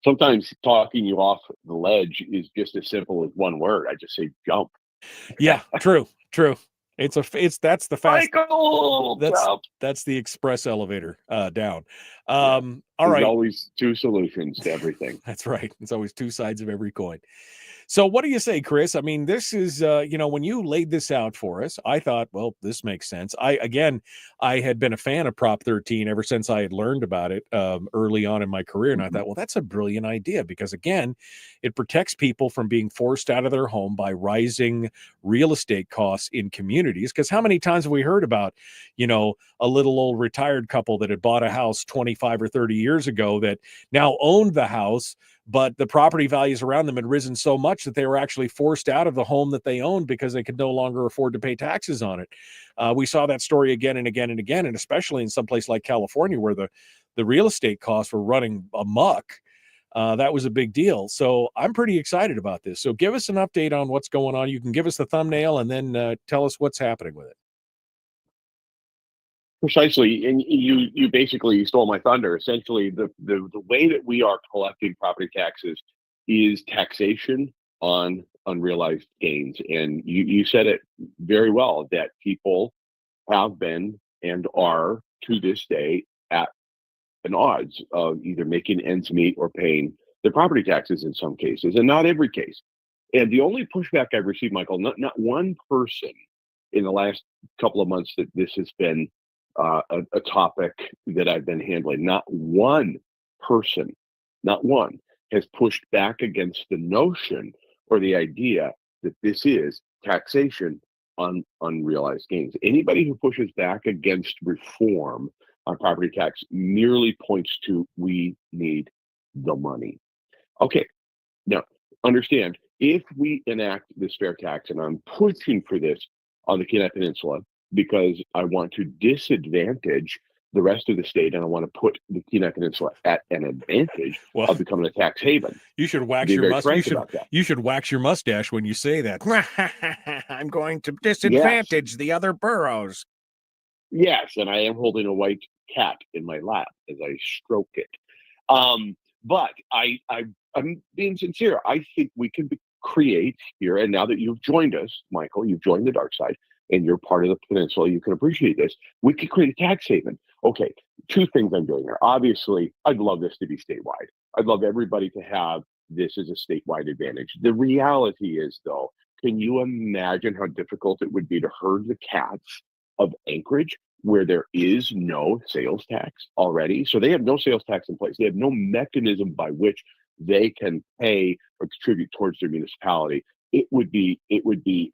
S3: Sometimes talking you off the ledge is just as simple as one word. I just say jump.
S7: Yeah, true. That's the fast.
S3: Michael, jump.
S7: That's the express elevator down.
S3: All
S7: right.
S3: There's always two solutions to everything.
S7: That's right. It's always two sides of every coin. So what do you say, Chris? I mean, this is, when you laid this out for us, I thought, well, this makes sense. I had been a fan of Prop 13 ever since I had learned about it early on in my career. And I thought, well, that's a brilliant idea because, again, it protects people from being forced out of their home by rising real estate costs in communities. Because how many times have we heard about, a little old retired couple that had bought a house 25 or 30 years ago that now owned the house, but the property values around them had risen so much that they were actually forced out of the home that they owned because they could no longer afford to pay taxes on it. We saw that story again and again and again, and especially in some place like California where the real estate costs were running amok. That was a big deal. So I'm pretty excited about this. So give us an update on what's going on. You can give us the thumbnail and then tell us what's happening with it.
S3: Precisely, and you basically stole my thunder. Essentially, the way that we are collecting property taxes is taxation on unrealized gains, and you said it very well that people have been and are to this day at and odds of either making ends meet or paying their property taxes in some cases, and not every case. And the only pushback I've received, Michael, not one person in the last couple of months that this has been a topic that I've been handling, not one person, not one, has pushed back against the notion or the idea that this is taxation on unrealized gains. Anybody who pushes back against reform on property tax merely points to we need the money. Okay, now understand, if we enact this fair tax, and I'm pushing for this on the Kenai Peninsula because I want to disadvantage the rest of the state, and I want to put the Kenai Peninsula at an advantage of becoming a tax haven.
S7: You should wax your mustache. You should wax your mustache when you say that. I'm going to disadvantage the other boroughs.
S3: Yes, and I am holding a white cat in my lap as I stroke it. But I'm being sincere. I think we can create here, and now that you've joined us, Michael, you've joined the dark side, and you're part of the peninsula, you can appreciate this. We could create a tax haven. Okay, two things I'm doing here. Obviously, I'd love this to be statewide. I'd love everybody to have this as a statewide advantage. The reality is, though, can you imagine how difficult it would be to herd the cats of Anchorage, where there is no sales tax already? So they have no sales tax in place. They have no mechanism by which they can pay or contribute towards their municipality. It would be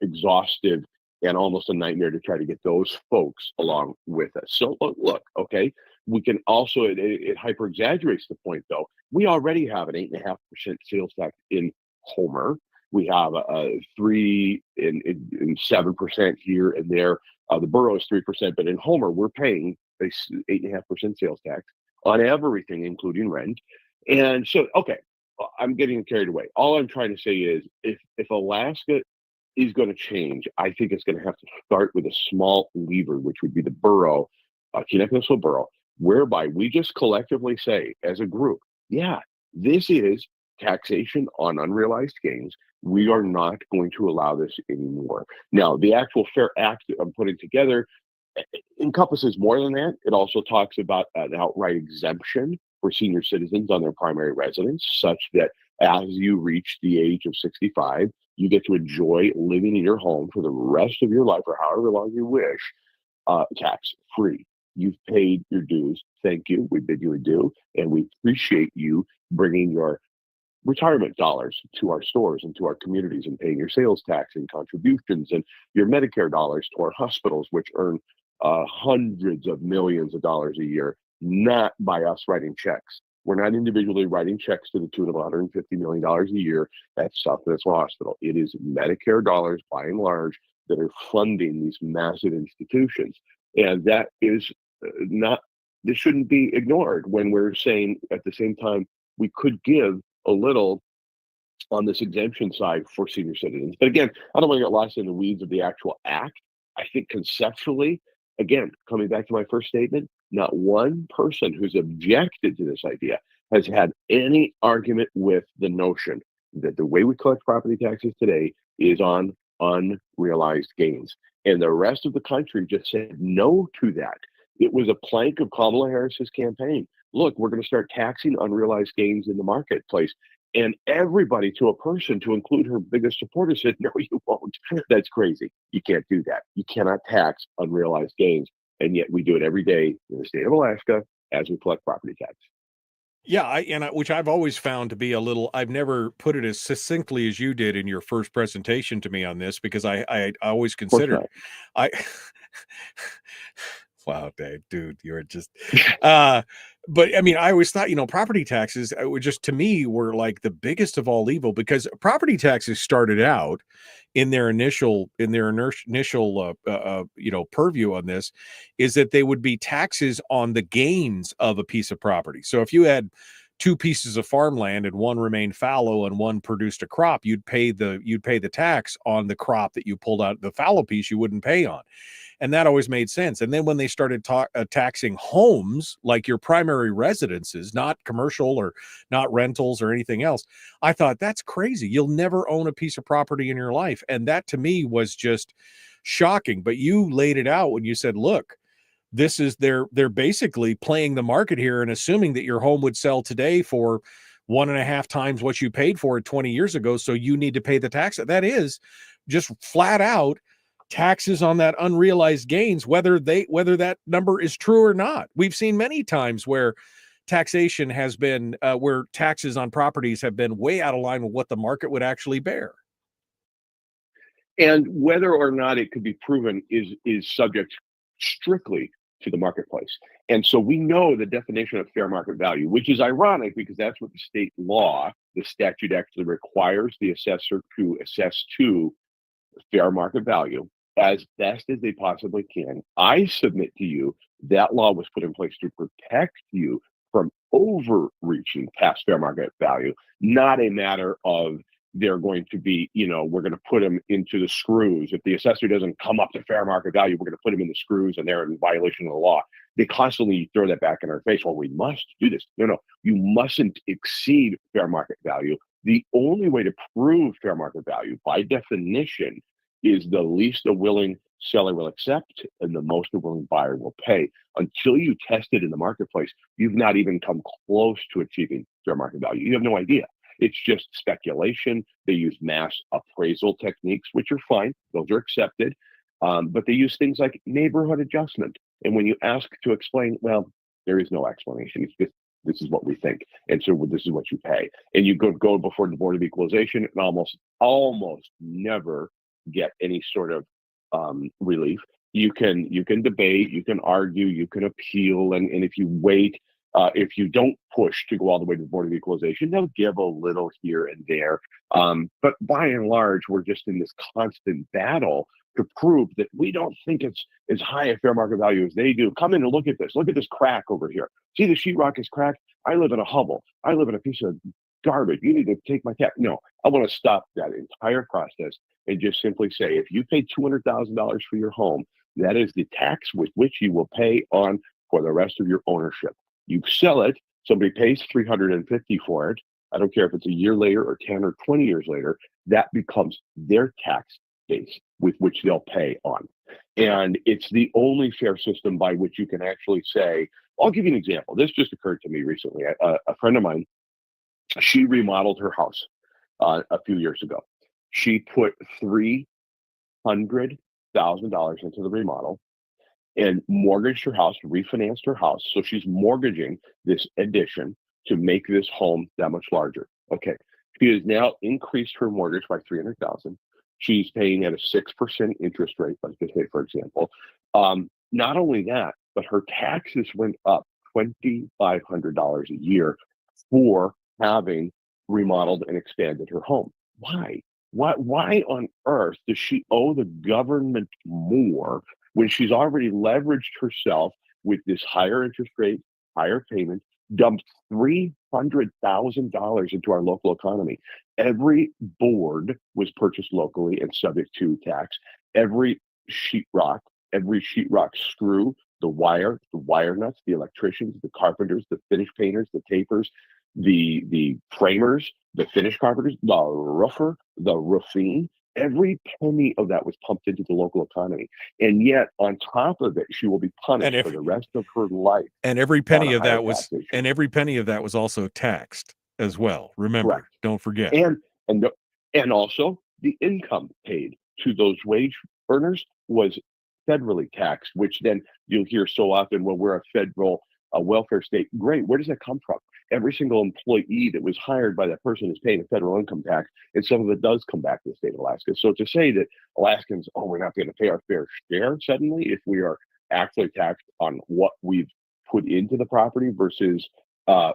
S3: exhaustive and almost a nightmare to try to get those folks along with us. So look, okay, we can also, it hyper exaggerates the point though. We already have an 8.5% sales tax in Homer. We have a 3 and 7% here and there. The borough is 3%, but in Homer, we're paying a 8.5% sales tax on everything, including rent. And so, okay, I'm getting carried away. All I'm trying to say is, if Alaska is going to change, I think it's going to have to start with a small lever, which would be the borough, Kenai Peninsula Borough, whereby we just collectively say, as a group, yeah, this is taxation on unrealized gains. We are not going to allow this anymore. Now, the actual Fair Act that I'm putting together encompasses more than that. It also talks about an outright exemption for senior citizens on their primary residence, such that as you reach the age of 65, you get to enjoy living in your home for the rest of your life or however long you wish, tax-free. You've paid your dues. Thank you. We bid you adieu, and we appreciate you bringing your retirement dollars to our stores and to our communities and paying your sales tax and contributions and your Medicare dollars to our hospitals, which earn hundreds of millions of dollars a year, not by us writing checks. We're not individually writing checks to the tune of $150 million a year at South Peninsula Hospital. It is Medicare dollars, by and large, that are funding these massive institutions. And that is not, this shouldn't be ignored when we're saying at the same time, we could give a little on this exemption side for senior citizens. But again, I don't want to get lost in the weeds of the actual act. I think conceptually, again, coming back to my first statement, not one person who's objected to this idea has had any argument with the notion that the way we collect property taxes today is on unrealized gains. And the rest of the country just said no to that. It was a plank of Kamala Harris's campaign. Look, we're going to start taxing unrealized gains in the marketplace. And everybody, to a person, to include her biggest supporter, said, no, you won't. That's crazy. You can't do that. You cannot tax unrealized gains. And yet we do it every day in the state of Alaska as we collect property tax.
S7: Yeah, which I've always found to be a little, I've never put it as succinctly as you did in your first presentation to me on this, because I always considered, wow, Dave, dude, you're just, but I mean, I always thought, property taxes would just, to me, were like the biggest of all evil, because property taxes started out in their initial purview on this, is that they would be taxes on the gains of a piece of property. So if you had two pieces of farmland and one remained fallow and one produced a crop, you'd pay the tax on the crop that you pulled out. The fallow piece you wouldn't pay on. And that always made sense. And then when they started taxing homes, like your primary residences, not commercial or not rentals or anything else, I thought, that's crazy. You'll never own a piece of property in your life. And that to me was just shocking. But you laid it out when you said, look, this is they're basically playing the market here and assuming that your home would sell today for 1.5 times what you paid for it 20 years ago. So you need to pay the tax. That is just flat out taxes on that unrealized gains, whether that number is true or not. We've seen many times where taxation has been where taxes on properties have been way out of line with what the market would actually bear.
S3: And whether or not it could be proven is subject strictly to the marketplace. And so we know the definition of fair market value, which is ironic because that's what the state law, the statute actually requires the assessor to assess to fair market value as best as they possibly can. I submit to you that law was put in place to protect you from overreaching past fair market value, not a matter of they're going to be, we're going to put them into the screws. If the assessor doesn't come up to fair market value, we're going to put them in the screws and they're in violation of the law. They constantly throw that back in our face. Well, we must do this. No, you mustn't exceed fair market value. The only way to prove fair market value, by definition, is the least a willing seller will accept and the most a willing buyer will pay. Until you test it in the marketplace, you've not even come close to achieving fair market value. You have no idea. It's just speculation. They use mass appraisal techniques, which are fine. Those are accepted. But they use things like neighborhood adjustment. And when you ask to explain, well, there is no explanation. It's just, this is what we think. And so this is what you pay. And you go before the Board of Equalization and almost never get any sort of relief. You can debate, you can argue, you can appeal. And if you wait, if you don't push to go all the way to the Board of Equalization, they'll give a little here and there. But by and large, we're just in this constant battle to prove that we don't think it's as high a fair market value as they do. Come in and look at this. Look at this crack over here. See, the sheetrock is cracked. I live in a hovel. I live in a piece of garbage. You need to take my tax. No, I want to stop that entire process and just simply say, if you pay $200,000 for your home, that is the tax with which you will pay on for the rest of your ownership. You sell it, somebody pays $350 for it. I don't care if it's a year later or 10 or 20 years later, that becomes their tax base with which they'll pay on. And it's the only fair system by which you can actually say, I'll give you an example. This just occurred to me recently. A friend of mine, she remodeled her house a few years ago. She put $300,000 into the remodel and mortgaged her house, refinanced her house. So she's mortgaging this addition to make this home that much larger. Okay. She has now increased her mortgage by $300,000. She's paying at a 6% interest rate, let's just say, for example. Not only that, but her taxes went up $2,500 a year for having remodeled and expanded her home. Why? Why on earth does she owe the government more when she's already leveraged herself with this higher interest rate, higher payment, dumped $300,000 into our local economy? Every board was purchased locally and subject to tax. Every sheetrock screw, the wire nuts, the electricians, the carpenters, the finish painters, the tapers, the framers, the finish carpenters, the roofer, the roofing, every penny of that was pumped into the local economy. And yet on top of it, she will be punished for the rest of her life.
S7: And every penny of that was also taxed as well. Remember, correct. Don't forget.
S3: And also the income paid to those wage earners was federally taxed, which then you'll hear so often, well, we're a federal welfare state. Great. Where does that come from? Every single employee that was hired by that person is paying a federal income tax, and some of it does come back to the state of Alaska. So to say that Alaskans, we're not going to pay our fair share suddenly if we are actually taxed on what we've put into the property versus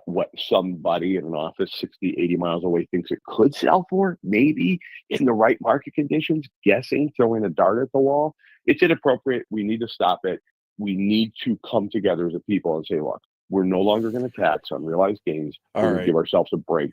S3: what somebody in an office 60, 80 miles away thinks it could sell for, maybe in the right market conditions, guessing, throwing a dart at the wall. It's inappropriate. We need to stop it. We need to come together as a people and say, look, we're no longer going to tax unrealized gains. We're going to give ourselves a break.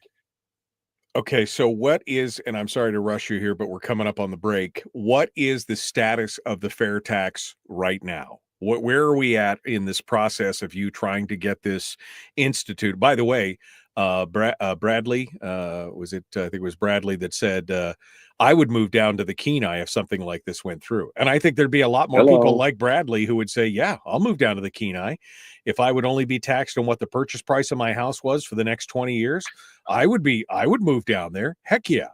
S7: Okay, so what is, and I'm sorry to rush you here, but we're coming up on the break. What is the status of the fair tax right now? Where are we at in this process of you trying to get this instituted? By the way, Bradley, I think it was Bradley that said, I would move down to the Kenai if something like this went through. And I think there'd be a lot more people like Bradley who would say, yeah, I'll move down to the Kenai. If I would only be taxed on what the purchase price of my house was for the next 20 years, I would move down there. Heck yeah.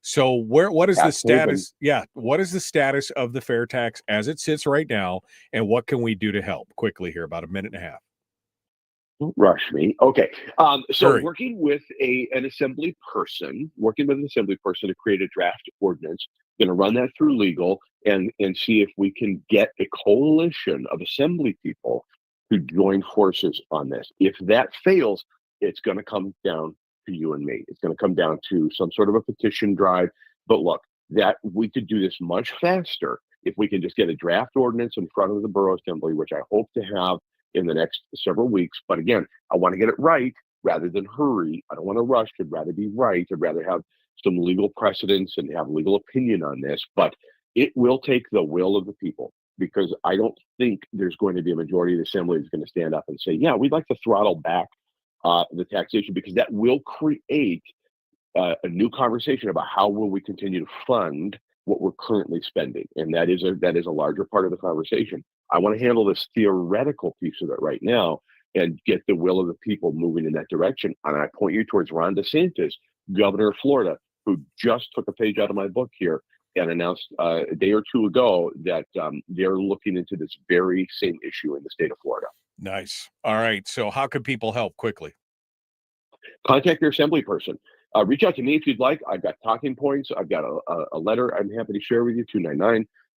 S7: So what is the status? Yeah. What is the status of the fair tax as it sits right now? And what can we do to help? Quickly here, about a minute and a half.
S3: Don't rush me. Okay. So
S7: Hurry.
S3: working with an assembly person to create a draft ordinance, going to run that through legal and see if we can get a coalition of assembly people to join forces on this. If that fails, it's going to come down to you and me. It's going to come down to some sort of a petition drive. But look, that we could do this much faster if we can just get a draft ordinance in front of the borough assembly, which I hope to have in the next several weeks. But again, I want to get it right rather than hurry. I don't want to rush. I'd rather be right. I'd rather have some legal precedence and have legal opinion on this. But it will take the will of the people, because I don't think there's going to be a majority of the assembly that's going to stand up and say, yeah, we'd like to throttle back the taxation, because that will create a new conversation about how will we continue to fund what we're currently spending. And that is a larger part of the conversation. I want to handle this theoretical piece of it right now and get the will of the people moving in that direction. And I point you towards Ron DeSantis, governor of Florida, who just took a page out of my book here and announced a day or two ago that they're looking into this very same issue in the state of Florida.
S7: Nice. All right. So how can people help quickly?
S3: Contact your assembly person. Reach out to me if you'd like. I've got talking points. I've got a letter I'm happy to share with you,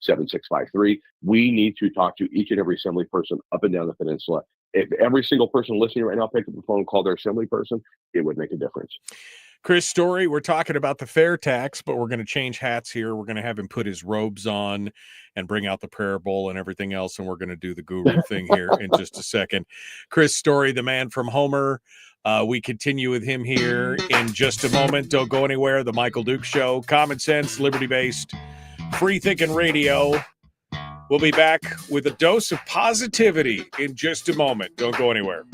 S3: 299-7653. We need to talk to each and every assembly person up and down the peninsula. If every single person listening right now picked up the phone and called their assembly person, it would make a difference.
S7: Chris Story, we're talking about the fair tax, but we're going to change hats here. We're going to have him put his robes on and bring out the prayer bowl and everything else, and we're going to do the guru thing here in just a second. Chris Story, the man from Homer. We continue with him here in just a moment. Don't go anywhere. The Michael Dukes Show, common sense, liberty-based, free-thinking radio. We'll be back with a dose of positivity in just a moment. Don't go anywhere.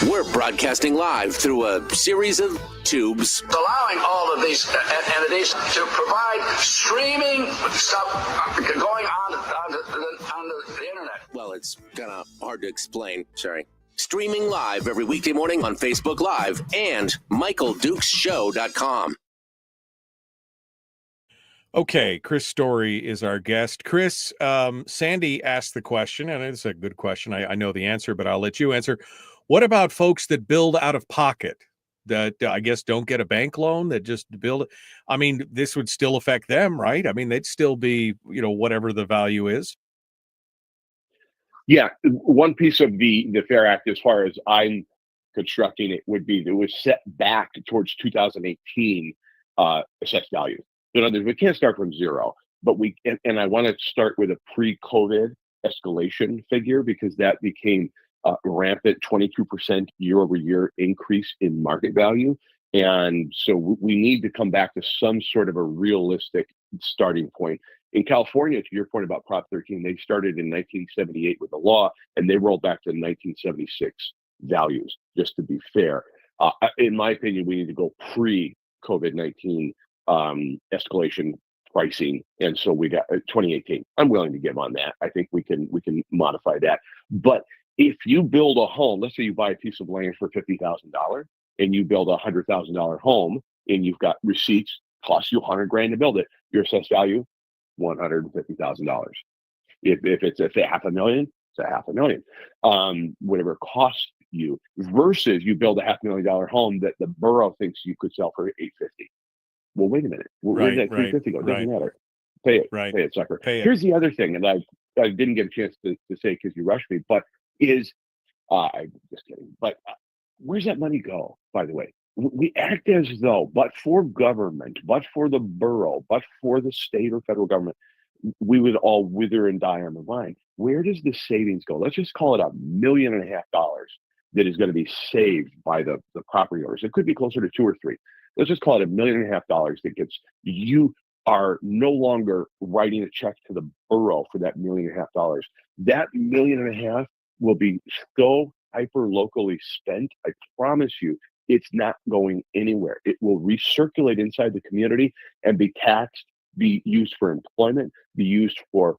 S9: We're broadcasting live through a series of tubes,
S10: allowing all of these entities to provide streaming stuff going on the internet.
S9: Well, it's kind of hard to explain. Sorry. Streaming live every weekday morning on Facebook Live and MichaelDukesShow.com.
S7: Okay, Chris Story is our guest. Chris, Sandy asked the question, and it's a good question. I know the answer, but I'll let you answer. What about folks that build out of pocket, that I guess don't get a bank loan, that just build? I mean, this would still affect them, right? I mean, they'd still be, whatever the value is.
S3: Yeah, one piece of the FAIR Act, as far as I'm constructing it, would be that it was set back towards 2018 assessed value. In other words, we can't start from zero, but and I want to start with a pre-COVID escalation figure, because that became rampant 22% year over year increase in market value. And so we need to come back to some sort of a realistic starting point. In California, to your point about Prop 13, they started in 1978 with the law, and they rolled back to 1976 values, just to be fair. In my opinion, we need to go pre-COVID-19 escalation pricing. And so we got 2018. I'm willing to give on that. I think we can modify that. But if you build a home, let's say you buy a piece of land for $50,000 and you build a $100,000 home, and you've got receipts, cost you $100,000 to build it, your assessed value, $150,000. If it's a $500,000, it's a $500,000. Whatever it costs you, versus you build a $500,000 home that the borough thinks you could sell for $850,000. Well, wait a minute. Where did that $350,000 go? It doesn't matter. Pay it. Pay it, sucker. Here's the other thing, and I didn't get a chance to say because you rushed me, but I'm just kidding. But where's that money go, by the way? We act as though, but for government, but for the borough, but for the state or federal government, we would all wither and die on the vine. Where does the savings go? Let's just call it $1.5 million that is going to be saved by the property owners. It could be closer to 2 or 3. Let's just call it $1.5 million that gets, you are no longer writing a check to the borough for that $1.5 million. That $1.5 million will be so hyper locally spent. I promise you, it's not going anywhere. It will recirculate inside the community and be taxed, be used for employment, be used for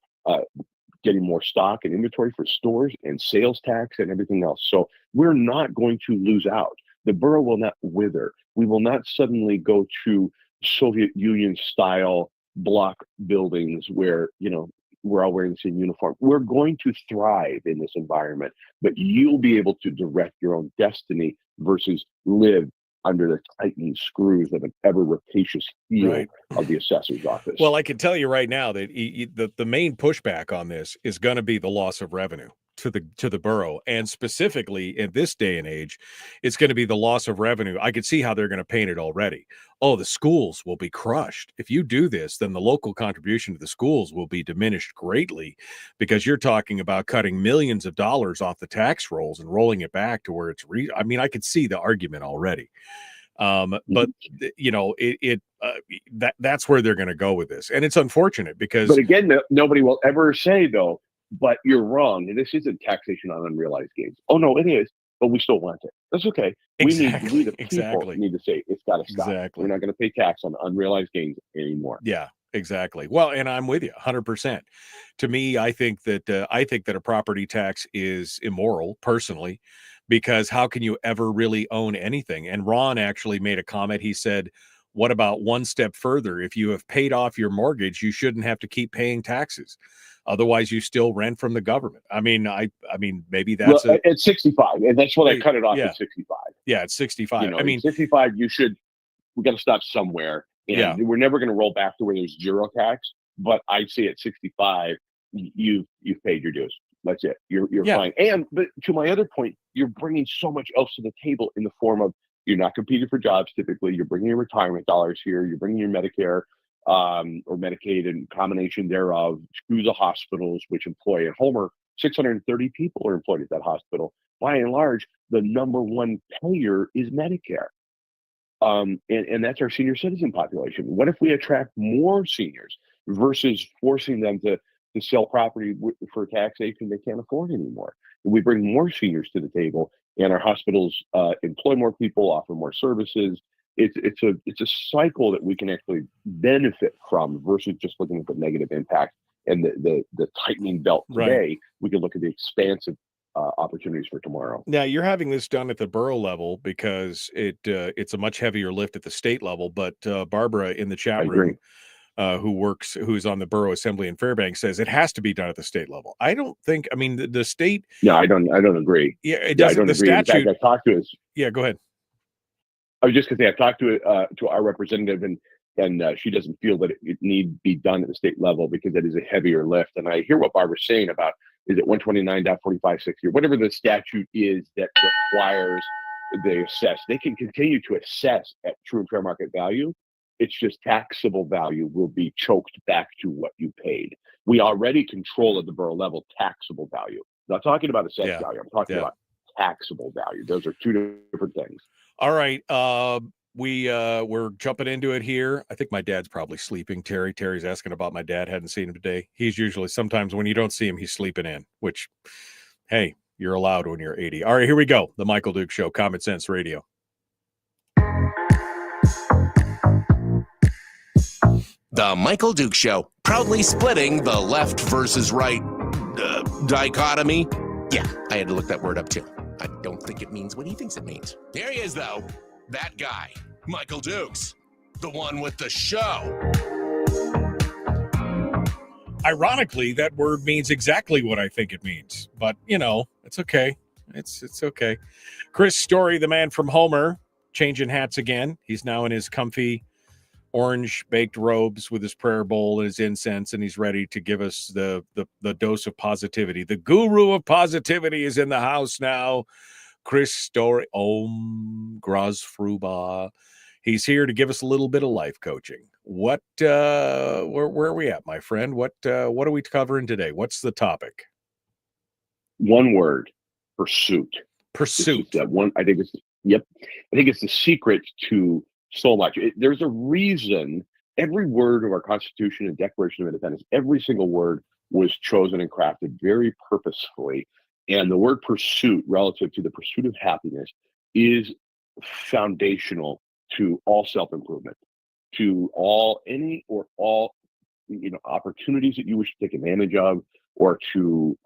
S3: getting more stock and inventory for stores and sales tax and everything else. So we're not going to lose out. The borough will not wither. We will not suddenly go to Soviet Union style block buildings where, we're all wearing the same uniform. We're going to thrive in this environment, but you'll be able to direct your own destiny versus live under the tightened screws of an ever rapacious heel of the assessor's office.
S7: Well, I can tell you right now that the main pushback on this is going to be the loss of revenue to the borough, and specifically in this day and age, it's going to be the loss of revenue. I could see how they're going to paint it already. Oh, the schools will be crushed. If you do this, then the local contribution to the schools will be diminished greatly, because you're talking about cutting millions of dollars off the tax rolls and rolling it back to where it's I mean, I could see the argument already. But that's where they're going to go with this, and it's unfortunate because.
S3: But again, nobody will ever say though, but you're wrong. This isn't taxation on unrealized gains. Oh no, it is, but we still want it. That's okay. We the people need to say it's got to stop.
S7: Exactly.
S3: We're not going to pay tax on unrealized gains anymore.
S7: Yeah, exactly. Well, and I'm with you 100%. To me, I think that a property tax is immoral personally, because how can you ever really own anything? And Ron actually made a comment. He said, what about one step further? If you have paid off your mortgage, you shouldn't have to keep paying taxes. Otherwise, you still rent from the government. I mean, maybe that's
S3: at 65, and that's what I cut it off at 65.
S7: Yeah, at 65. I mean,
S3: 65. We got to stop somewhere. And we're never going to roll back to where there's zero tax. But I'd say at 65, you've paid your dues. That's it. You're fine. But to my other point, you're bringing so much else to the table in the form of you're not competing for jobs. Typically, you're bringing your retirement dollars here. You're bringing your Medicare or Medicaid and combination thereof to the hospitals, which employ at Homer 630 people are employed at that hospital. By and large, the number one payer is Medicare. And that's our senior citizen population. What if we attract more seniors versus forcing them to sell property for taxation they can't afford anymore? And we bring more seniors to the table, and our hospitals employ more people, offer more services. It's a cycle that we can actually benefit from versus just looking at the negative impact and the tightening belt today.
S7: Right.
S3: We can look at the expansive opportunities for tomorrow.
S7: Now you're having this done at the borough level because it's a much heavier lift at the state level. But Barbara in the chat room, who's on the borough assembly in Fairbanks, says it has to be done at the state level. I don't think. I mean, the state.
S3: No, I don't agree.
S7: Yeah, it doesn't. The statute.
S3: In fact, I talked to us.
S7: Yeah, go ahead.
S3: I was just going to say I talked to our representative, and she doesn't feel that it need be done at the state level because it is a heavier lift. And I hear what Barbara's saying about, is it 129.4560 or whatever the statute is that requires they assess. They can continue to assess at true and fair market value. It's just taxable value will be choked back to what you paid. We already control at the borough level taxable value. I'm not talking about assessed value. I'm talking about taxable value. Those are two different things.
S7: All right. We're jumping into it here. I think my dad's probably sleeping. Terry's asking about my dad. Hadn't seen him today. He's usually, sometimes when you don't see him, he's sleeping in, which, hey, you're allowed when you're 80. All right, here we go. The Michael Duke Show, Common Sense Radio.
S1: The Michael Duke Show, proudly splitting the left versus right dichotomy. Yeah, I had to look that word up too. I don't think it means what he thinks it means. Here he is, though. That guy, Michael Dukes, the one with the show.
S7: Ironically, that word means exactly what I think it means. But, it's okay. It's okay. Chris Story, the man from Homer, changing hats again. He's now in his comfy orange baked robes with his prayer bowl and his incense, and he's ready to give us the dose of positivity. The guru of positivity is in the house now. Chris Story, Om Graz Fruba. He's here to give us a little bit of life coaching. What where are we at, my friend? What are we covering today? What's the topic?
S3: One word: pursuit.
S7: Pursuit.
S3: That one. I think it's the secret to so much. There's a reason every word of our Constitution and Declaration of Independence, every single word was chosen and crafted very purposefully And the word pursuit relative to the pursuit of happiness is foundational to all self-improvement, to all opportunities that you wish to take advantage of, or to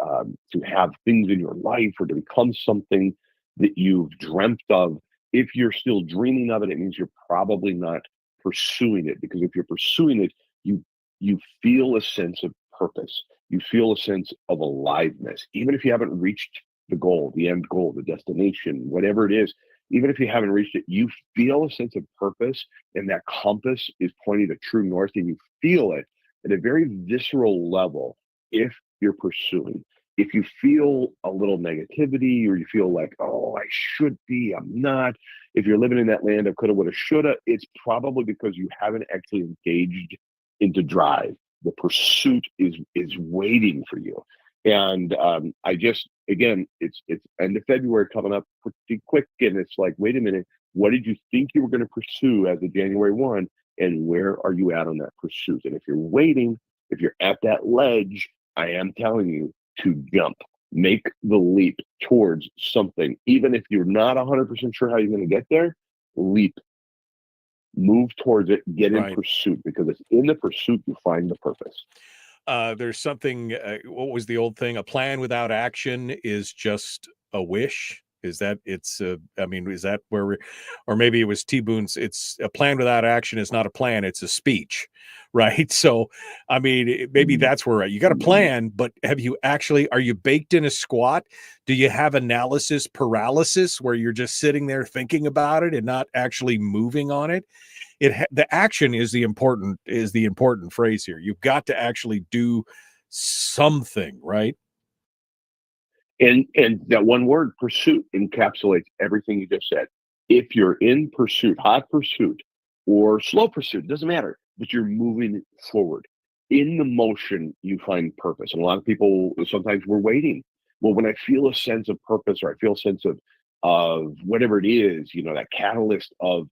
S3: have things in your life, or to become something that you've dreamt of. If you're still dreaming of it, it means you're probably not pursuing it, because if you're pursuing it, you feel a sense of purpose. You feel a sense of aliveness, even if you haven't reached the goal, the end goal, the destination, whatever it is. Even if you haven't reached it, you feel a sense of purpose, and that compass is pointing to true north, and you feel it at a very visceral level if you're pursuing. If you feel a little negativity, or you feel like, oh, I should be, I'm not, if you're living in that land of coulda, woulda, shoulda, it's probably because you haven't actually engaged into drive. The pursuit is waiting for you. And again, it's end of February coming up pretty quick, and it's like, wait a minute, what did you think you were going to pursue as of January 1, and where are you at on that pursuit? And if you're waiting, if you're at that ledge, I am telling you to jump, make the leap towards something. Even if you're not 100% sure how you're going to get there, leap, move towards it, get in pursuit, because it's in the pursuit you find the purpose.
S7: There's something, what was the old thing? A plan without action is just a wish. Is that is that where we're, or maybe it was T. Boone's, it's a plan without action is not a plan, it's a speech, right? So, maybe that's where you got a plan, but are you baked in a squat? Do you have analysis paralysis where you're just sitting there thinking about it and not actually moving on it? The action is the important phrase here. You've got to actually do something, right?
S3: And that one word, pursuit, encapsulates everything you just said. If you're in pursuit, hot pursuit, or slow pursuit, it doesn't matter, but you're moving forward. In the motion, you find purpose. And a lot of people, sometimes we're waiting. Well, when I feel a sense of purpose, or I feel a sense of whatever it is, that catalyst of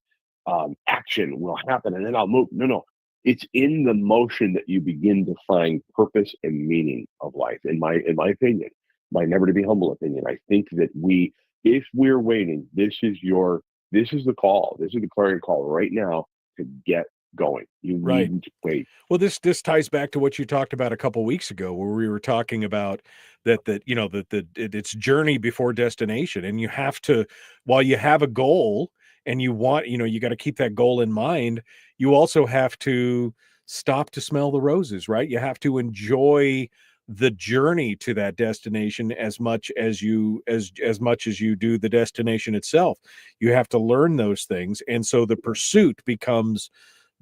S3: action will happen, and then I'll move. No. It's in the motion that you begin to find purpose and meaning of life. In my opinion, my never to be humble opinion, I think that if we're waiting, this is the call. This is the clarion call right now to get going. You needn't wait. Well,
S7: this ties back to what you talked about a couple weeks ago, where we were talking about that it's journey before destination, and you have to, while you have a goal and you want, you got to keep that goal in mind, you also have to stop to smell the roses, right? You have to enjoy the journey to that destination as much as you do the destination itself. You have to learn those things, and so the pursuit becomes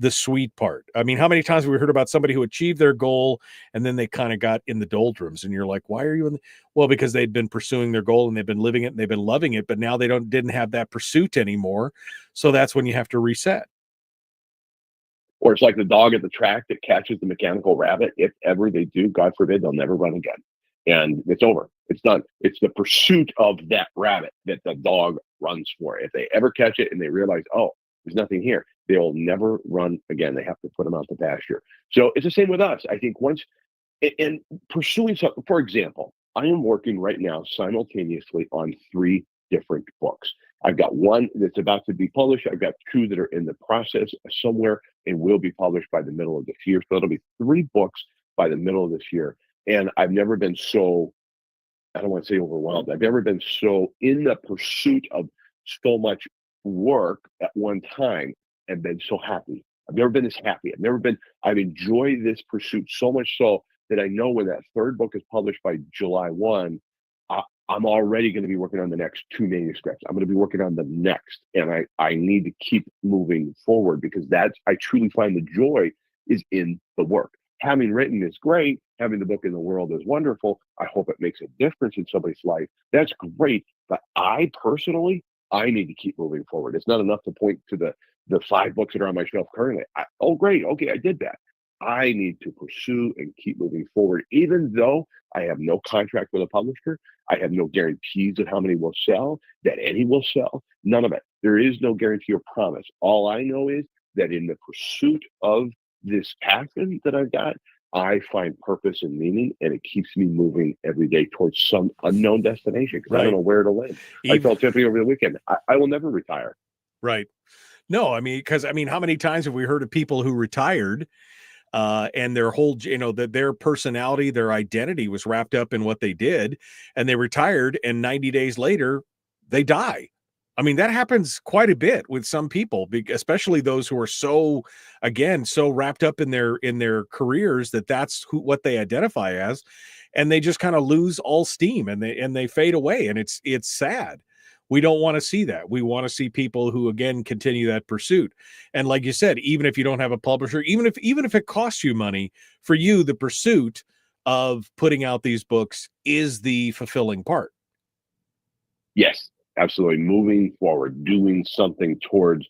S7: the sweet part. I mean, how many times have we heard about somebody who achieved their goal and then they kind of got in the doldrums, and you're like, why are you well, because they'd been pursuing their goal and they've been living it and they've been loving it, but now they didn't have that pursuit anymore. So that's when you have to reset.
S3: Or it's like the dog at the track that catches the mechanical rabbit. If ever they do, God forbid, they'll never run again. And it's over. It's done. It's the pursuit of that rabbit that the dog runs for. If they ever catch it and they realize, oh, there's nothing here, they'll never run again. They have to put them out to pasture. So it's the same with us. I think once, and pursuing something, for example, I am working right now simultaneously on 3 different books. I've got one that's about to be published. I've got 2 that are in the process somewhere and will be published by the middle of this year. So it'll be 3 books by the middle of this year. And I've never been so, I don't want to say overwhelmed. I've never been so in the pursuit of so much work at one time and been so happy. I've never been this happy. I've enjoyed this pursuit so much so that I know when that 3rd book is published by July 1, I'm already going to be working on the next 2 manuscripts. I'm going to be working on the next, and I need to keep moving forward, because I truly find the joy is in the work. Having written is great. Having the book in the world is wonderful. I hope it makes a difference in somebody's life. That's great. But I personally need to keep moving forward. It's not enough to point to the 5 books that are on my shelf currently. Oh, great. Okay, I did that. I need to pursue and keep moving forward, even though I have no contract with a publisher. I have no guarantees of how many will sell, that any will sell. None of it. There is no guarantee or promise. All I know is that in the pursuit of this passion that I've got, I find purpose and meaning, and it keeps me moving every day towards some unknown destination because I don't know where to land. I felt Tiffany over the weekend. I will never retire.
S7: Right. No, I mean, because how many times have we heard of people who retired and their whole, their personality, their identity was wrapped up in what they did, and they retired, and 90 days later, they die. I mean, that happens quite a bit with some people, especially those who are so wrapped up in their careers that's what they identify as, and they just kind of lose all steam and they fade away, and it's sad. We don't want to see that. We want to see people who, again, continue that pursuit. And like you said, even if you don't have a publisher, even if it costs you money, for you, the pursuit of putting out these books is the fulfilling part.
S3: Yes, absolutely. Moving forward, doing something towards,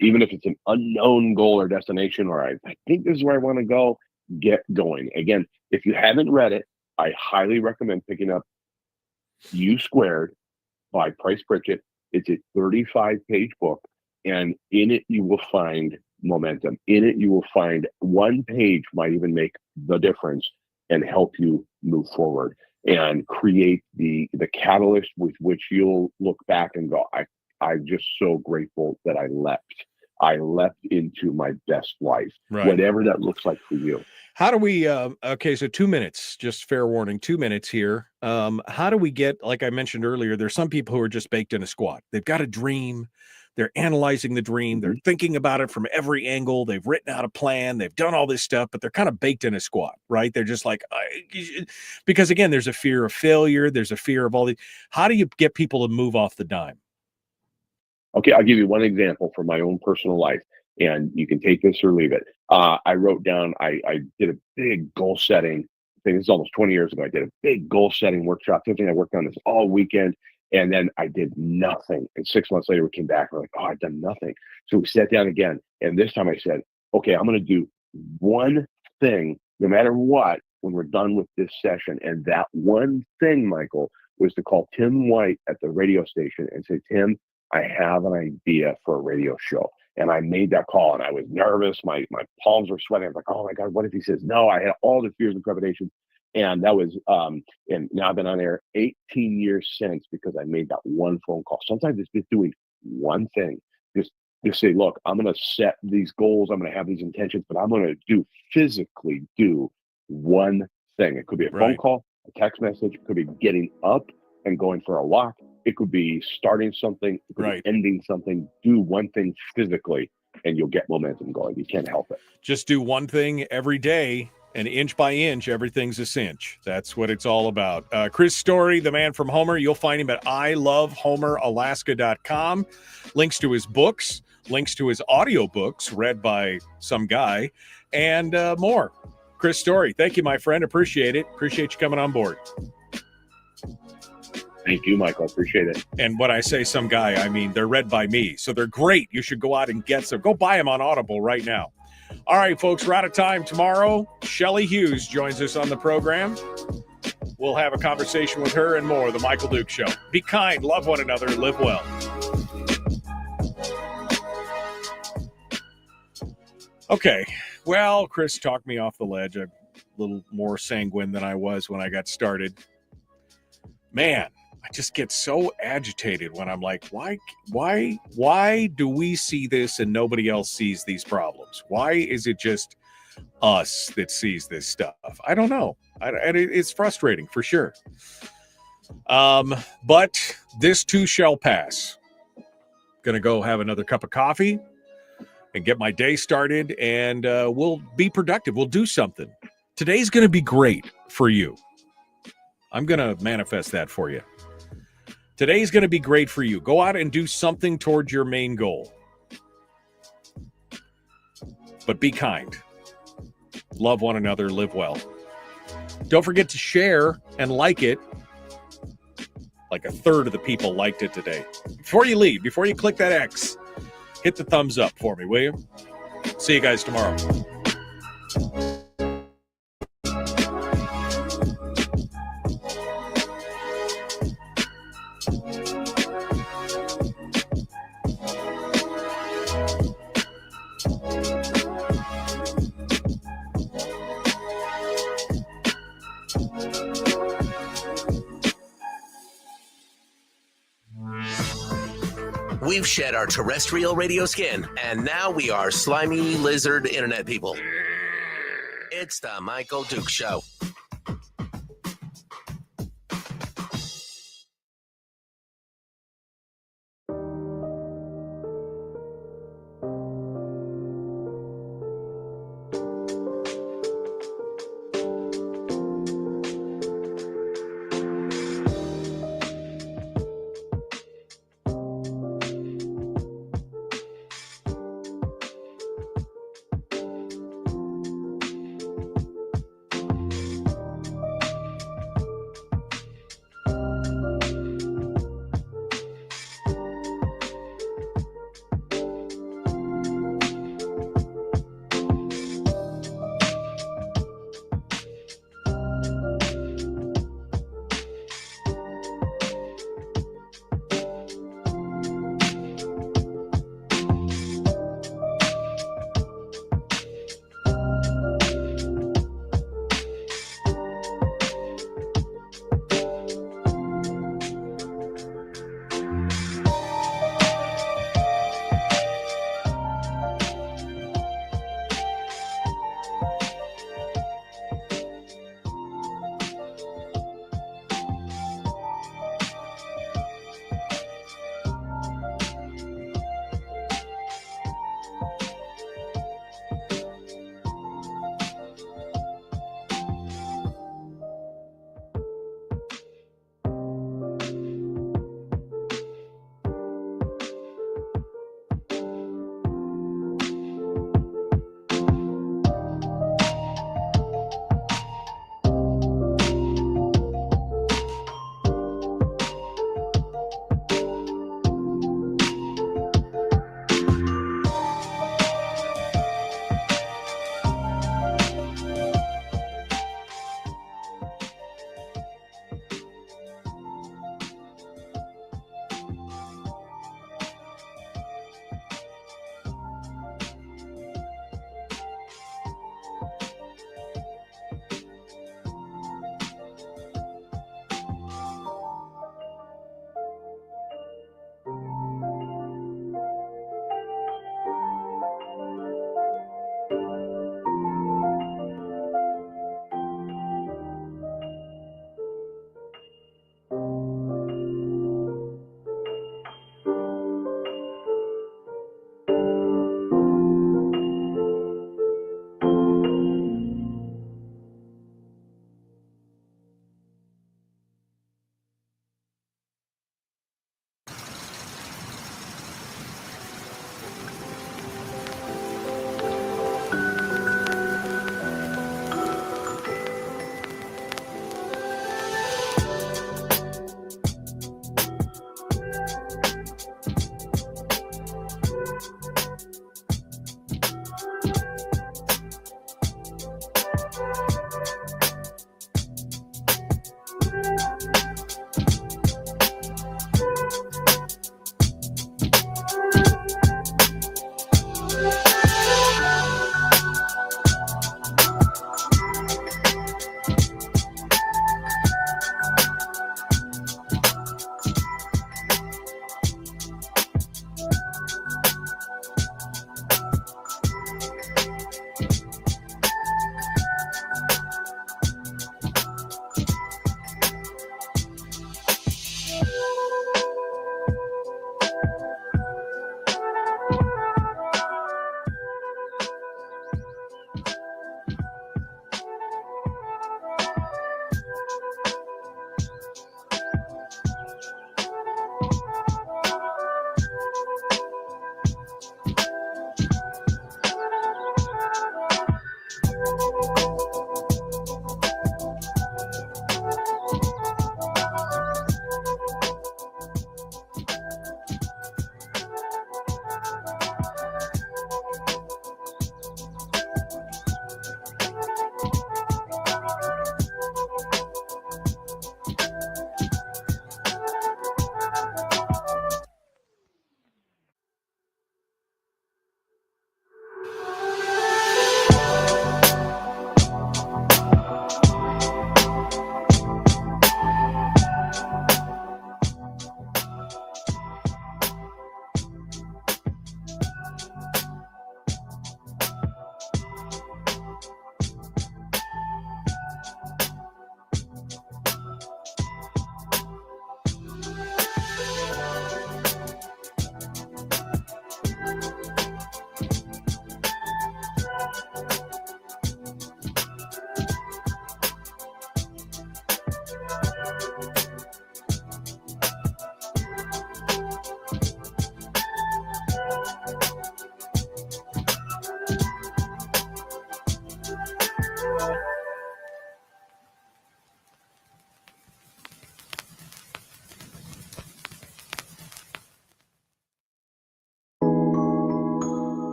S3: even if it's an unknown goal or destination, or I think this is where I want to go, get going. Again, if you haven't read it, I highly recommend picking up U Squared by Price Pritchett. It's a 35-page book, and in it you will find momentum. In it you will find one page might even make the difference and help you move forward and create the catalyst with which you'll look back and go, I'm just so grateful that I leapt into my best life, whatever that looks like for you.
S7: How do we, okay, so 2 minutes, just fair warning, 2 minutes here. How do we get, like I mentioned earlier, there's some people who are just baked in a squat. They've got a dream. They're analyzing the dream. They're thinking about it from every angle. They've written out a plan. They've done all this stuff, but they're kind of baked in a squat, right? They're just like, because again, there's a fear of failure. There's a fear of all these. How do you get people to move off the dime?
S3: Okay, I'll give you one example from my own personal life, and you can take this or leave it. I wrote down, I did a big goal setting thing. This is almost 20 years ago. I did a big goal setting workshop. I worked on this all weekend, and then I did nothing. And 6 months later, we came back. We're like, oh, I've done nothing. So we sat down again, and this time I said, okay, I'm going to do one thing, no matter what, when we're done with this session. And that one thing, Michael, was to call Tim White at the radio station and say, Tim, I have an idea for a radio show. And I made that call, and I was nervous. My palms were sweating. I was like, oh my God, what if he says no? I had all the fears and trepidations. And that was, and now I've been on air 18 years since because I made that one phone call. Sometimes it's just doing one thing. Just say, look, I'm going to set these goals. I'm going to have these intentions, but I'm going to physically do one thing. It could be a phone call, a text message. It could be getting up and going for a walk. It could be starting something, it could be ending something. Do one thing physically, and you'll get momentum going. You can't help it. Just do one thing every day, and inch by inch, everything's a cinch. That's what it's all about. Chris Story, the man from Homer, you'll find him at ilovehomeralaska.com. Links to his books, links to his audiobooks read by some guy, and more. Chris Story, thank you, my friend. Appreciate it. Appreciate you coming on board. Thank you, Michael. Appreciate it. And when I say some guy, I mean they're read by me. So they're great. You should go out and get some. Go buy them on Audible right now. All right, folks, we're out of time. Tomorrow, Shelley Hughes joins us on the program. We'll have a conversation with her and more. The Michael Duke Show. Be kind, love one another, live well. Okay. Well, Chris talked me off the ledge. I'm a little more sanguine than I was when I got started. Man, I just get so agitated when I'm like, why do we see this and nobody else sees these problems? Why is it just us that sees this stuff? I don't know. It's frustrating for sure. But this too shall pass. Gonna go have another cup of coffee and get my day started, and we'll be productive. We'll do something. Today's gonna be great for you. I'm going to manifest that for you. Today's going to be great for you. Go out and do something towards your main goal. But be kind. Love one another. Live well. Don't forget to share and like it. Like a third of the people liked it today. Before you leave, before you click that X, hit the thumbs up for me, will you? See you guys tomorrow.
S9: We've shed our terrestrial radio skin, and now we are slimy lizard internet people. It's the Michael Duke Show.